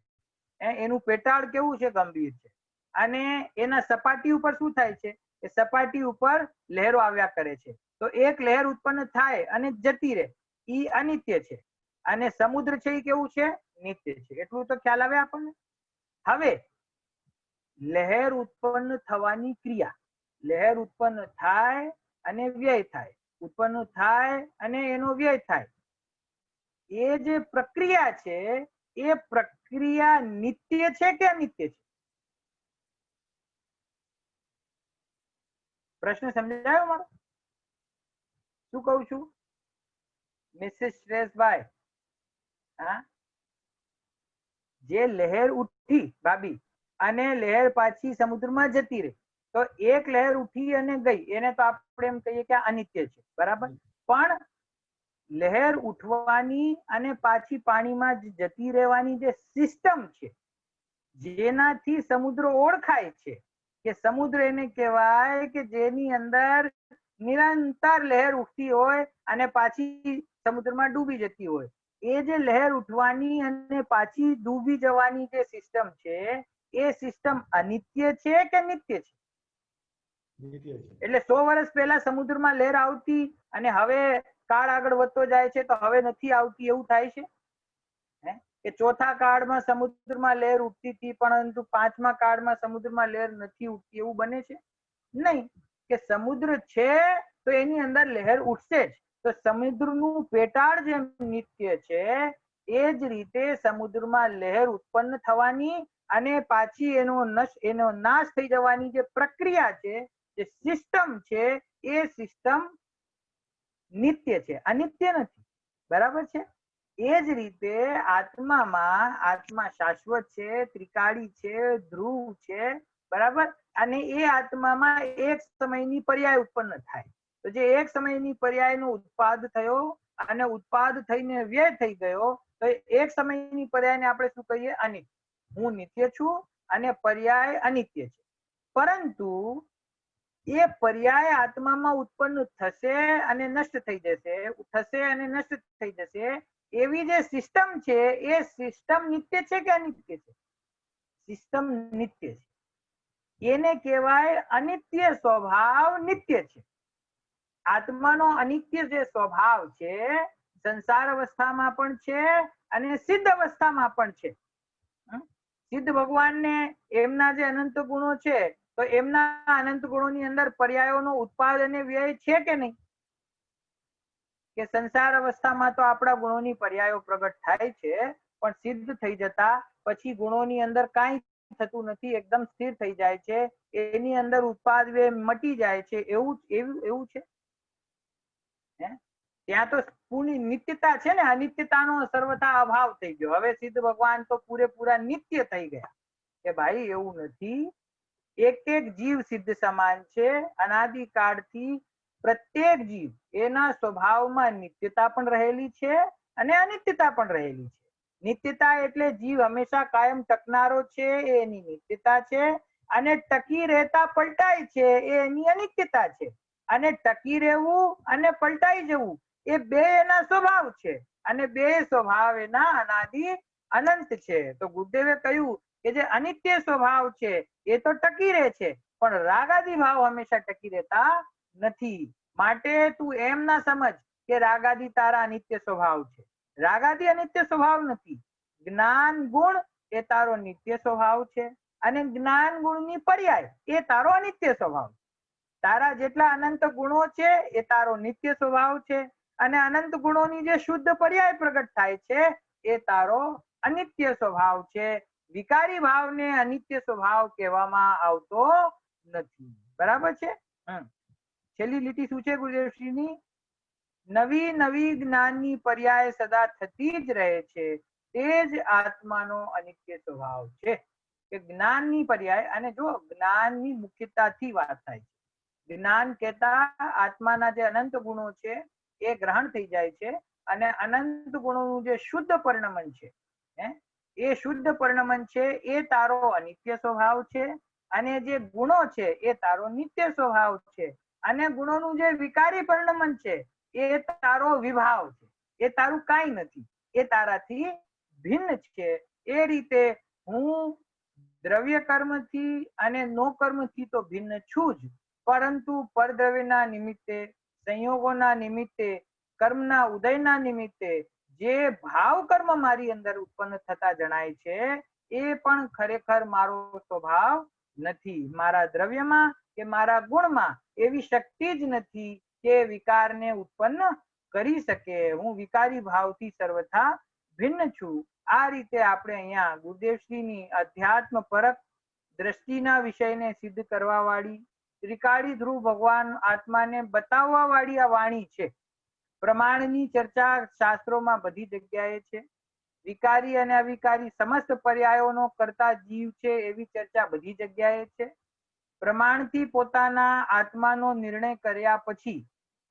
એનું પેટાળ કેવું છે? ગંભીર છે. અને એના સપાટી ઉપર શું થાય છે? એ સપાટી ઉપર લહેરો આવ્યા કરે છે. તો એક લહેર ઉત્પન્ન થાય અને જતી રહે, એ અનિત્ય છે. અને સમુદ્ર છે એ કેવું છે? નિત્ય છે. એટલું તો ખ્યાલ આવે આપણને. હવે લહેર ઉત્પન્ન થવાની ક્રિયા, લહેર ઉત્પન્ન થાય અને વ્યય થાય, ઉત્પન્ન થાય અને એનો વ્યય થાય, એ જે પ્રક્રિયા છે એ પ્રક્રિયા નિત્ય છે કે અનિત્ય છે? પ્રશ્ન સમજાયો મારો? શું કહું છું મિસિસ શ્રેષભાઈ? હા, જે લહેર ઉઠી ભાભી અને લહેર પાછી સમુદ્રમાં જતી રહી, તો એક લહેર ઉઠી અને ગઈ એને તો આપણે એમ કહીએ કે અનિત્ય છે. બરાબર? પણ લહેર ઉઠવાની અને પાછી પાણીમાં જતી રહેવાની જે સિસ્ટમ છે, જેનાથી સમુદ્ર ઓળખાય છે કે સમુદ્ર એને કહેવાય કે જેની અંદર નિરંતર લહેર ઉઠતી હોય અને પાછી સમુદ્રમાં ડૂબી જતી હોય. એ જે લહેર ઉઠવાની અને પાછી ડૂબી જવાની જે સિસ્ટમ છે, એ સિસ્ટમ અનિત્ય છે કે નિત્ય છે? એટલે 100 વર્ષ પહેલા સમુદ્રમાં લહેર આવતી અને હવે કાળ આગળ વધતો જાય છે તો હવે નથી આવતી, એવું થાય છે? કે ચોથા કાળમાં સમુદ્રમાં લહેર ઉઠતી હતી પરંતુ 5મા કાળમાં સમુદ્રમાં લહેર નથી ઉઠતી, એવું બને છે? નહીં. કે સમુદ્ર છે તો એની અંદર લહેર ઉઠશે જ. તો સમુદ્રનું પેટાળ જે નિત્ય છે, એ જ રીતે સમુદ્રમાં લહેર ઉત્પન્ન થવાની અને પાછી એનો નાશ થઈ જવાની જે પ્રક્રિયા છે, જે સિસ્ટમ છે, એ સિસ્ટમ નિત્ય છે, અનિત્ય નથી. બરાબર છે? એ જ રીતે આત્મામાં આત્મા શાશ્વત છે, ત્રિકાળી છે, ધ્રુવ છે. બરાબર? અને એ આત્મામાં એક સમયની પર્યાય ઉત્પન્ન થાય. તો જે એક સમયની પર્યાયનો ઉત્પાદ થયો અને ઉત્પાદ થઈને વ્યય થઈ ગયો, તો એક સમયની પર્યાયને આપણે શું કહીએ? અનિત્ય. હું નિત્ય છું અને પર્યાય અનિત્ય છે. પરંતુ એ પર્યાય આત્મામાં ઉત્પન્ન થશે અને નષ્ટ થઈ જશે, થશે અને નષ્ટ થઈ જશે. એવી જે સિસ્ટમ છે, એ સિસ્ટમ નિત્ય છે કે અનિત્ય છે? સિસ્ટમ નિત્ય છે. એને કહેવાય અનિત્ય સ્વભાવ નિત્ય છે. આત્માનો અનિત્ય જે સ્વભાવ છે, સંસાર અવસ્થામાં પણ છે અને સિદ્ધ અવસ્થામાં પણ છે. સિદ્ધ ભગવાનને એમના જે અનંત ગુણો છે, તો એમના અનંત ગુણોની અંદર પર્યાયોનો ઉત્પાદ અને વ્યય છે કે નહીં? કે સંસાર અવસ્થામાં તો આપણા ગુણોની પર્યાયો પ્રગટ થાય છે, પણ સિદ્ધ થઈ જતા પછી ગુણોની અંદર કાંઈ થતું નથી, એકદમ સ્થિર થઈ જાય છે. એની અંદર ઉત્પાદ વ્યય મટી જાય છે. એવું છે? ત્યાં તો પૂરી નિત્યતા છે ને, અનિત્યતાનો સર્વથા અભાવ થઈ ગયો. હવે સિદ્ધ ભગવાન તો પૂરેપૂરા નિત્ય થઈ ગયા. કે ભાઈ એવું નથી, એક એક જીવ સિદ્ધ સમાન છે. અનાદિકાળથી પ્રત્યેક જીવ એના સ્વભાવમાં નિત્યતા પણ રહેલી છે અને અનિત્યતા પણ રહેલી છે. નિત્યતા એટલે જીવ હંમેશા કાયમ ટકનારો છે, એ એની નિત્યતા છે. અને ટકી રહેતા પલટાય છે, એ એની અનિત્યતા છે. અને ટકી રહેવું અને પલટાઈ જવું એ બે એના સ્વભાવ છે, અને બે સ્વભાવ એના અનાદિ અનંત છે. તો ગુરુદેવે કહ્યું કે જે અનિત્ય સ્વભાવ છે એ તો ટકી રહે છે, પણ રાગાદી ભાવ હંમેશા ટકી રહેતા નથી. માટે તું એમ ના સમજ કે રાગાદી તારા અનિત્ય સ્વભાવ છે. રાગાદી અનિત્ય સ્વભાવ નથી. જ્ઞાન ગુણ એ તારો નિત્ય સ્વભાવ છે, અને જ્ઞાન ગુણની પર્યાય એ તારો અનિત્ય સ્વભાવ છે. તારા જેટલા અનંત ગુણો છે એ તારો નિત્ય સ્વભાવ છે, અને અનંત ગુણોની જે શુદ્ધ પર્યાય પ્રગટ થાય છે એ તારો અનિત્ય સ્વભાવ છે. વિકારી ભાવને અનિત્ય સ્વભાવ કહેવામાં આવતો નથી. બરાબર છે? છેલ્લી લીટી શું છે ગુરુદેવશ્રીની? નવી નવી જ્ઞાનની પર્યાય સદા થતી જ રહે છે, તે જ આત્માનો અનિત્ય સ્વભાવ છે. કે જ્ઞાનની પર્યાય, અને જો જ્ઞાનની મુખ્યતાથી વાત થાય છે. જ્ઞાન કહેતા આત્માના જે અનંત ગુણો છે એ ગ્રહણ થઈ જાય છે, અને અનંત ગુણોનું જે શુદ્ધ પરિણમન છે, એ શુદ્ધ પરિણમન છે એ તારો અનિત્ય સ્વભાવ છે, અને જે ગુણો છે એ તારો નિત્ય સ્વભાવ છે. અને ગુણોનું જે વિકારી પરિણમન છે એ તારો વિભાવ છે. એ તારું કાંઈ નથી, એ તારાથી ભિન્ન છે. એ રીતે હું દ્રવ્ય કર્મથી અને નો કર્મથી તો ભિન્ન છું જ, પરંતુ પરદ્રવ્યના નિમિત્તે, સંયોગોના નિમિત્તે, કર્મના ઉદયના નિમિત્તે જે ભાવ કર્મ મારી અંદર ઉત્પન્ન થતા જણાય છે, એ પણ ખરેખર મારો સ્વભાવ નથી. મારા દ્રવ્યમાં કે મારા ગુણમાં એવી શક્તિ જ નથી કે વિકારને ઉત્પન્ન કરી શકે. હું વિકારી ભાવથી સર્વથા ભિન્ન છું. આ રીતે આપણે અહીંયા ગુરુદેવશ્રીની અધ્યાત્મ પરક દ્રષ્ટિના વિષયને સિદ્ધ કરવા વાળી, ત્રિકાળી ધ્રુવ ભગવાન આત્માને બતાવવા વાળી આ વાણી છે. પ્રમાણની ચર્ચા શાસ્ત્રોમાં બધી જગ્યાએ છે. વિકારી અને અવિકારી સમસ્ત પર્યાયોનો કરતા જીવ છે એવી ચર્ચા બધી જગ્યાએ છે. પ્રમાણથી પોતાના આત્માનો નિર્ણય કર્યા પછી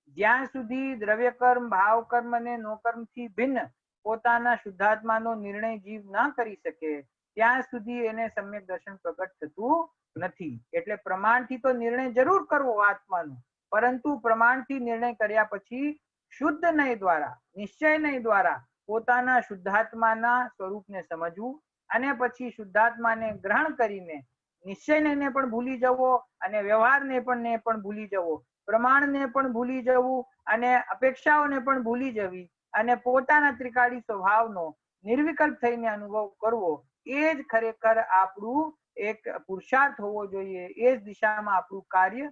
જ્યાં સુધી દ્રવ્ય કર્મ, ભાવ કર્મ અને નો કર્મથી ભિન્ન પોતાના શુદ્ધાત્માનો નિર્ણય જીવ ના કરી શકે ત્યાં સુધી એને સમ્યક દર્શન પ્રગટ થતું નથી. એટલે પ્રમાણથી તો નિર્ણય જરૂર કરવો આત્માનો, પરંતુ પ્રમાણથી નિર્ણય કર્યા પછી શુદ્ધ નય દ્વારા, નિશ્ચય નય દ્વારા પોતાના શુદ્ધાત્માના સ્વરૂપને સમજવું અને પછી શુદ્ધાત્માને ગ્રહણ કરીને નિશ્ચયને પણ ભૂલી જવો અને વ્યવહારને પણ ભૂલી જવો, પ્રમાણને પણ ભૂલી જવું અને અપેક્ષાઓને પણ ભૂલી જવી અને પોતાના ત્રિકાળી સ્વભાવનો નિર્વિકલ્પ થઈને અનુભવ કરવો, એ જ ખરેખર આપણું એક પુરુષાર્થ હોવો જોઈએ, એ જ દિશામાં આપણું કાર્ય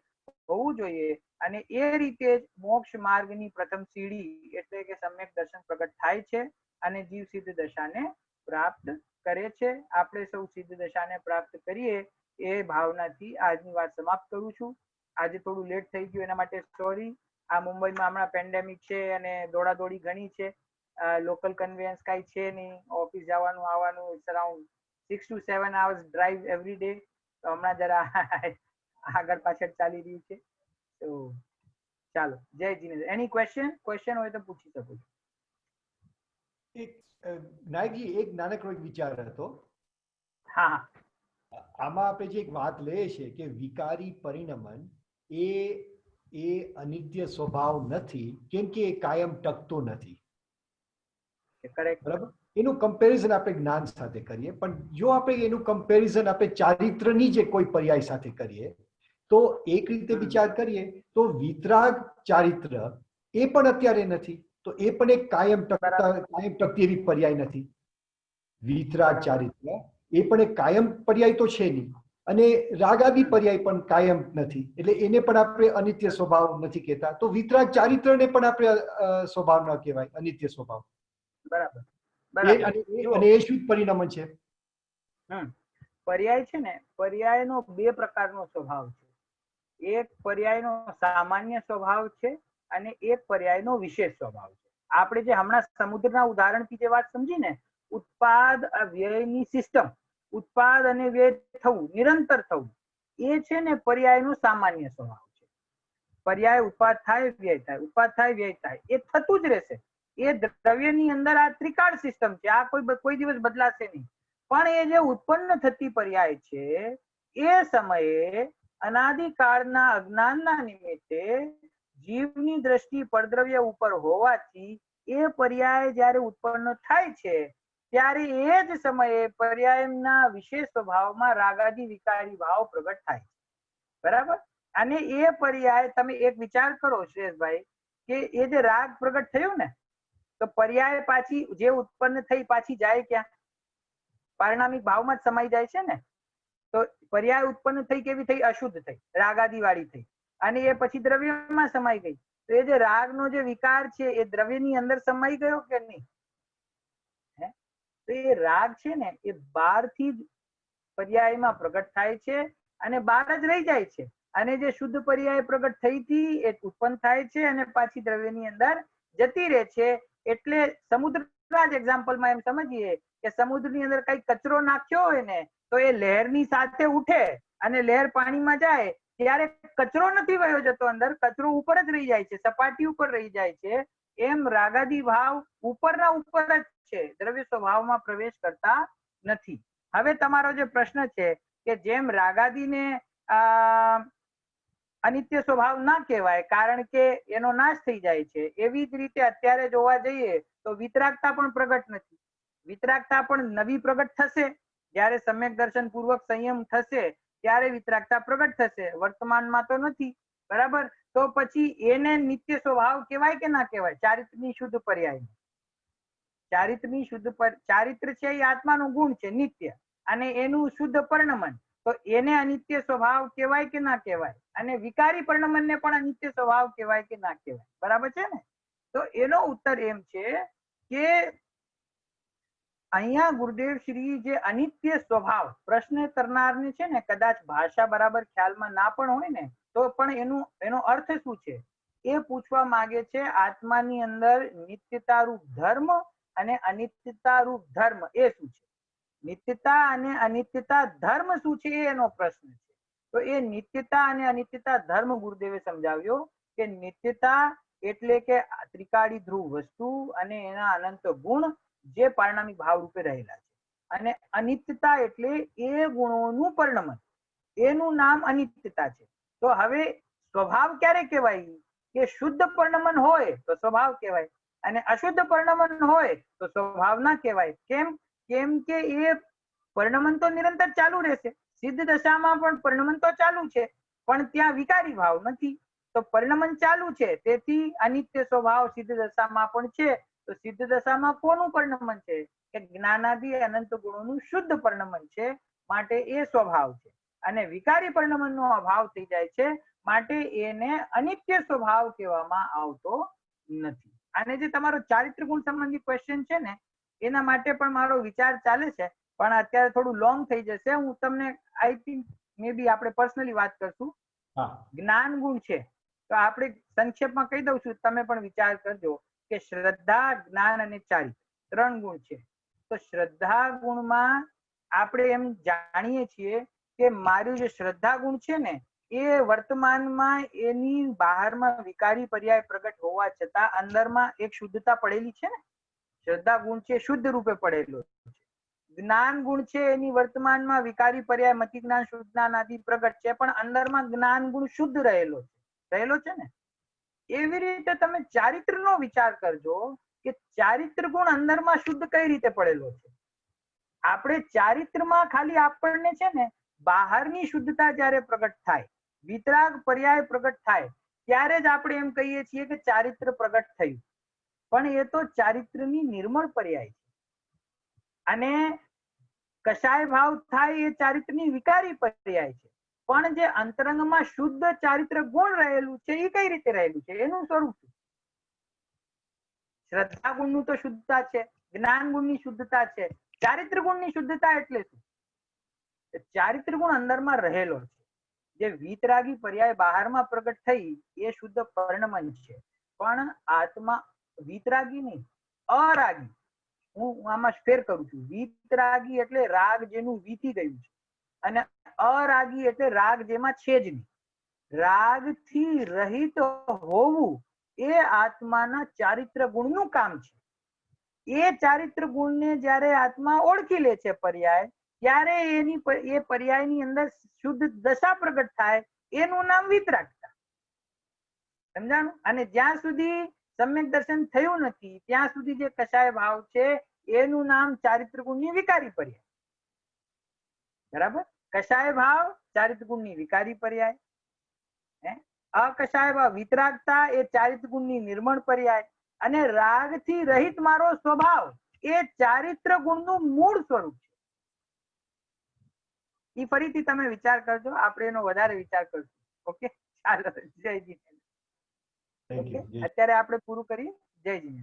હોવું જોઈએ. અને એ રીતે જ મોક્ષ માર્ગની પ્રથમ સીડી એટલે કે સમ્યક દર્શન પ્રગટ થાય છે અને જીવ સિદ્ધ દશાને પ્રાપ્ત કરે છે. આપણે સૌ સિદ્ધ દશાને પ્રાપ્ત કરીએ એ ભાવનાથી આજની વાત સમાપ્ત કરું છું. આજે થોડું લેટ થઈ ગયું એના માટે સોરી. આ મુંબઈમાં હમણાં પેન્ડેમિક છે અને દોડાદોડી ઘણી છે, લોકલ કન્વેન્સ કાંઈ છે નહીં, ઓફિસ જવાનું આવવાનું, it's around 6 to 7 hours drive every day. તો હમણાં જરા આગળ પાછળ ચાલી રહ્યું છે. તો ચાલો, જય જીનેન્દ્ર. એની ક્વેશ્ચન હોય તો પૂછી શકો છો. નાયકજી એક નાનકડો એક વિચાર હતો. હા, આમાં આપણે જે એક વાત લઈએ છીએ કે વિકારી પરિણમન એ અનિત્ય સ્વભાવ નથી, કેમ કે એ કાયમ ટકતો નથી. કરેક્ટ. બરાબર. એનું કમ્પેરિઝન આપણે જ્ઞાન સાથે કરીએ, પણ જો આપણે એનું કમ્પેરિઝન આપણે ચારિત્રની જે કોઈ પર્યાય સાથે કરીએ તો એક રીતે વિચાર કરીએ તો વિતરાગ ચારિત્ર એ પણ અત્યારે નથી, તો એ પણ એક કાયમ ટકતી એવી પર્યાય નથી. વિતરાગ ચારિત્ર એ પણ એક કાયમ પર્યાય તો છે નહીં, અને રાગાદી પર્યાય પણ કાયમ નથી, એટલે એને પણ આપણે અનિત્ય સ્વભાવ નથી કહેતા. તો વિતરાગ ચારિત્રને પણ આપણે સ્વભાવ ન કહેવાય, અનિત્ય સ્વભાવ. બરાબર. અને એ શુદ્ધ પરિણામ છે. પર્યાય છે ને, પર્યાયનો બે પ્રકારનો સ્વભાવ છે. એક પર્યાયનો સામાન્ય સ્વભાવ છે અને એક પર્યાયનો વિશેષ સ્વભાવ છે. આપણે જે હમણાં સમુદ્રના ઉદાહરણથી જે વાત સમજી ને, ઉત્પાદ વ્યયની સિસ્ટમ, ઉત્પાદ અને વ્યય થવું, નિરંતર થવું, એ છે ને પર્યાયનો સામાન્ય સ્વભાવ છે. પર્યાય ઉત્પાદ થાય વ્યય થાય, ઉત્પાદ થાય વ્યય થાય, એ થતું જ રહેશે. એ દ્રવ્યની અંદર આ ત્રિકાળ સિસ્ટમ છે, આ કોઈ દિવસ બદલાશે નહીં. પણ એ જે ઉત્પન્ન થતી પર્યાય છે એ સમયે અનાદિકાળના અજ્ઞાનના નિમિત્તે જીવની દ્રષ્ટિ પરદ્રવ્ય ઉપર હોવાથી એ પર્યાય જ્યારે ઉત્પન્ન થાય છે ત્યારે એ જ સમયે પર્યાયના વિશેષ સ્વભાવમાં રાગાદી વિકારી ભાવ પ્રગટ થાય છે. બરાબર. અને એ પર્યાય તમે એક વિચાર કરો શ્રેયસભાઈ, કે એ જે રાગ પ્રગટ થયું ને, તો પર્યાય પાછી જે ઉત્પન્ન થઈ પાછી જાય ક્યાં? પારિણામિક ભાવમાં જ સમાઈ જાય છે ને. તો પર્યાય ઉત્પન્ન થઈ કેવી થઈ? અશુદ્ધ થઈ, રાગાદી વાળી થઈ, અને એ પછી દ્રવ્યમાં સમાઈ ગઈ. તો એ જે રાગનો જે વિકાર છે એ દ્રવ્યની અંદર સમાઈ ગયો કે નહીં? તો એ રાગ છે ને એ બહારથી જ પર્યાયમાં પ્રગટ થાય છે અને બહાર જ રહી જાય છે. અને જે શુદ્ધ પર્યાય પ્રગટ થઈ હતી એ ઉત્પન્ન થાય છે અને પાછી દ્રવ્યની અંદર જતી રહે છે. એટલે સમુદ્રના જ એક્ઝામ્પલમાં એમ સમજીએ કે સમુદ્રની અંદર કઈ કચરો નાખ્યો હોય ને તો એ લહેરની સાથે ઉઠે અને લહેર પાણીમાં જાય ત્યારે કચરો નથી વયો જતો અંદર, કચરો ઉપર જ રહી જાય છે, સપાટી ઉપર રહી જાય છે. એમ રાગાદી ભાવ ઉપરના ઉપર જ છે, દ્રવ્ય સ્વભાવમાં પ્રવેશ કરતા નથી. હવે તમારો જે પ્રશ્ન છે કે જેમ રાગાદીને અનિત્ય સ્વભાવ ના કહેવાય કારણ કે એનો નાશ થઈ જાય છે, એવી જ રીતે અત્યારે જોવા જઈએ તો વિતરાગતા પણ પ્રગટ નથી. વિતરાગતા પણ નવી પ્રગટ થશે જ્યારે સમ્યક દર્શન પૂર્વક સંયમ થશે ત્યારે વિતરાગતા પ્રગટ થશે, વર્તમાનમાં તો નથી. બરાબર. તો પછી એને નિત્ય સ્વભાવ કહેવાય કે ના કહેવાય? ચારિત્રની શુદ્ધ પર્યાય. ચારિત્રની શુદ્ધ ચારિત્ર છે એ આત્માનો ગુણ છે નિત્ય, અને એનું શુદ્ધ પરિણમન, તો એને અનિત્ય સ્વભાવ કહેવાય કે ના કહેવાય? અને વિકારી પરિણમનને પણ અનિત્ય સ્વભાવ કહેવાય કે ના કહેવાય? બરાબર છે ને. તો એનો ઉત્તર એમ છે કે અહીંયા ગુરુદેવ શ્રી જે અનિત્ય સ્વભાવ પ્રશ્ન કરનારને છે ને કદાચ ભાષા બરાબર ખ્યાલમાં ના પણ હોય ને તો પણ એનો અર્થ શું છે એ પૂછવા માંગે છે. આત્માની અંદર નિત્યતા રૂપ ધર્મ અને અનિત્યતા રૂપ ધર્મ એ શું છે? નિત્યતા અને અનિત્યતા ધર્મ શું છે એનો પ્રશ્ન છે. તો એ નિત્યતા અને અનિત્યતા ધર્મ ગુરુદેવે સમજાવ્યો કે નિત્યતા એટલે કે ત્રિકાળી ધ્રુવ વસ્તુ અને એના અનંત ગુણ જે પારિણામિક ભાવ રૂપે રહેલા છે. અને અનિત્યતા એટલે એ ગુણોનું પરિણમન, એનું નામ અનિત્યતા છે. તો હવે સ્વભાવ ક્યારે કહેવાય કે શુદ્ધ પરિણમન હોય તો સ્વભાવ કહેવાય, અને અશુદ્ધ પરિણમન હોય તો સ્વભાવ ના કહેવાય. કેમ કે એ પરિણમન તો નિરંતર ચાલુ રહેશે. સિદ્ધ દશામાં પણ પરિણમન તો ચાલુ છે, પણ ત્યાં વિકારી ભાવ નથી. તો પરિણમન ચાલુ છે, તેથી અનિત્ય સ્વભાવ સિદ્ધ દશામાં પણ છે. તો સિદ્ધ દશામાં કોનું પરિણમન છે કે જ્ઞાનાદિ અનંત ગુણોનું શુદ્ધ પરિણમન છે, માટે એ સ્વભાવ છે. અને વિકારી પરિણમનનો અભાવ થઈ જાય છે, માટે એને અનિત્ય સ્વભાવ કહેવામાં આવતો નથી. અને જે તમારો ચારિત્ર ગુણ સંબંધી ક્વેશ્ચન છે ને, એના માટે પણ મારો વિચાર ચાલે છે, પણ અત્યારે થોડું લોંગ થઈ જશે. હું તમને આઈ થિંક મે બી આપણે પર્સનલી વાત કરશું. જ્ઞાન ગુણ છે તો આપણે સંક્ષેપમાં કહી દઉં છું, તમે પણ વિચાર કરજો કે શ્રદ્ધા, જ્ઞાન અને ચારિત્ર 3 ગુણ છે. તો શ્રદ્ધા ગુણમાં આપણે એમ જાણીએ છીએ કે મારું જે શ્રદ્ધા ગુણ છે ને, એ વર્તમાનમાં એની બહારમાં વિકારી પર્યાય પ્રગટ હોવા છતાં અંદરમાં એક શુદ્ધતા પડેલી છે ને. શ્રદ્ધા ગુણ છે શુદ્ધ રૂપે પડેલો છે. જ્ઞાન ગુણ છે એની વર્તમાનમાં વિકારી પર્યાય મતિ જ્ઞાન, શુદ્ધ જ્ઞાન આદિ પ્રગટ છે, પણ અંદરમાં જ્ઞાન ગુણ શુદ્ધ રહેલો છે ને. એવી રીતે તમે ચારિત્રનો વિચાર કરજો કે ચારિત્ર ગુણ અંદરમાં શુદ્ધ કઈ રીતે પડેલો છે. આપણે ચારિત્રમાં ખાલી આપણને છે ને બહારની શુદ્ધતા જ્યારે પ્રગટ થાય, વિતરાગ પર્યાય પ્રગટ થાય, ત્યારે જ આપણે એમ કહીએ છીએ કે ચારિત્ર પ્રગટ થયું. પણ એ તો ચારિત્રની નિર્મળ પર્યાય છે. અને કશાય ભાવ થાય એ ચારિત્રની વિકારી પર્યાય છે. પણ જે અંતરંગમાં શુદ્ધ ચારિત્ર ગુણ રહેલું છે એ કઈ રીતે રહેલું છે, એનું સ્વરૂપ છે. શ્રદ્ધા ગુણનું તો શુદ્ધતા છે, જ્ઞાન ગુણની શુદ્ધતા છે, ચારિત્ર ગુણની શુદ્ધતા એટલે શું? ચારિત્ર ગુણ અંદરમાં રહેલો છે. જે વીતરાગી પર્યાય બહારમાં પ્રગટ થઈ એ શુદ્ધ પરિણમન છે. પણ આત્મા વીતરાગી નહીં, અરાગી. હું આમાં ફેર કરું છું. વીતરાગી એટલે રાગ જેનું વીતી ગયું છે, અને અરાગી એટલે રાગ જેમાં છે જ નહીં. રાગથી રહિત હોવું એ આત્માના ચારિત્ર ગુણનું કામ છે. એ ચારિત્ર ગુણને જ્યારે આત્મા ઓળખી લે છે પર્યાય, ત્યારે એ પર્યાયની અંદર શુદ્ધ દશા પ્રગટ થાય, એનું નામ વિતરાગતા. સમજાણું? અને જ્યાં સુધી સમ્યક દર્શન થયું નથી ત્યાં સુધી જે કશાય ભાવ છે એનું નામ ચારિત્ર ગુણની વિકારી પર્યાય. બરાબર? કશાય ભાવ ચારિત્ર ગુણની વિકારી પર્યાય, અકશાય ભાવ વિતરાગતા એ ચારિત્ર ગુણની નિર્મળ પર્યાય, અને રાગથી રહિત મારો સ્વભાવ એ ચારિત્ર ગુણનું મૂળ સ્વરૂપ છે. એ ફરીથી તમે વિચાર કરજો, આપણે એનો વધારે વિચાર કરશું. ઓકે, ચાલો, જય જી. ઓકે, અત્યારે આપણે પૂરું કરીએ. જય જી.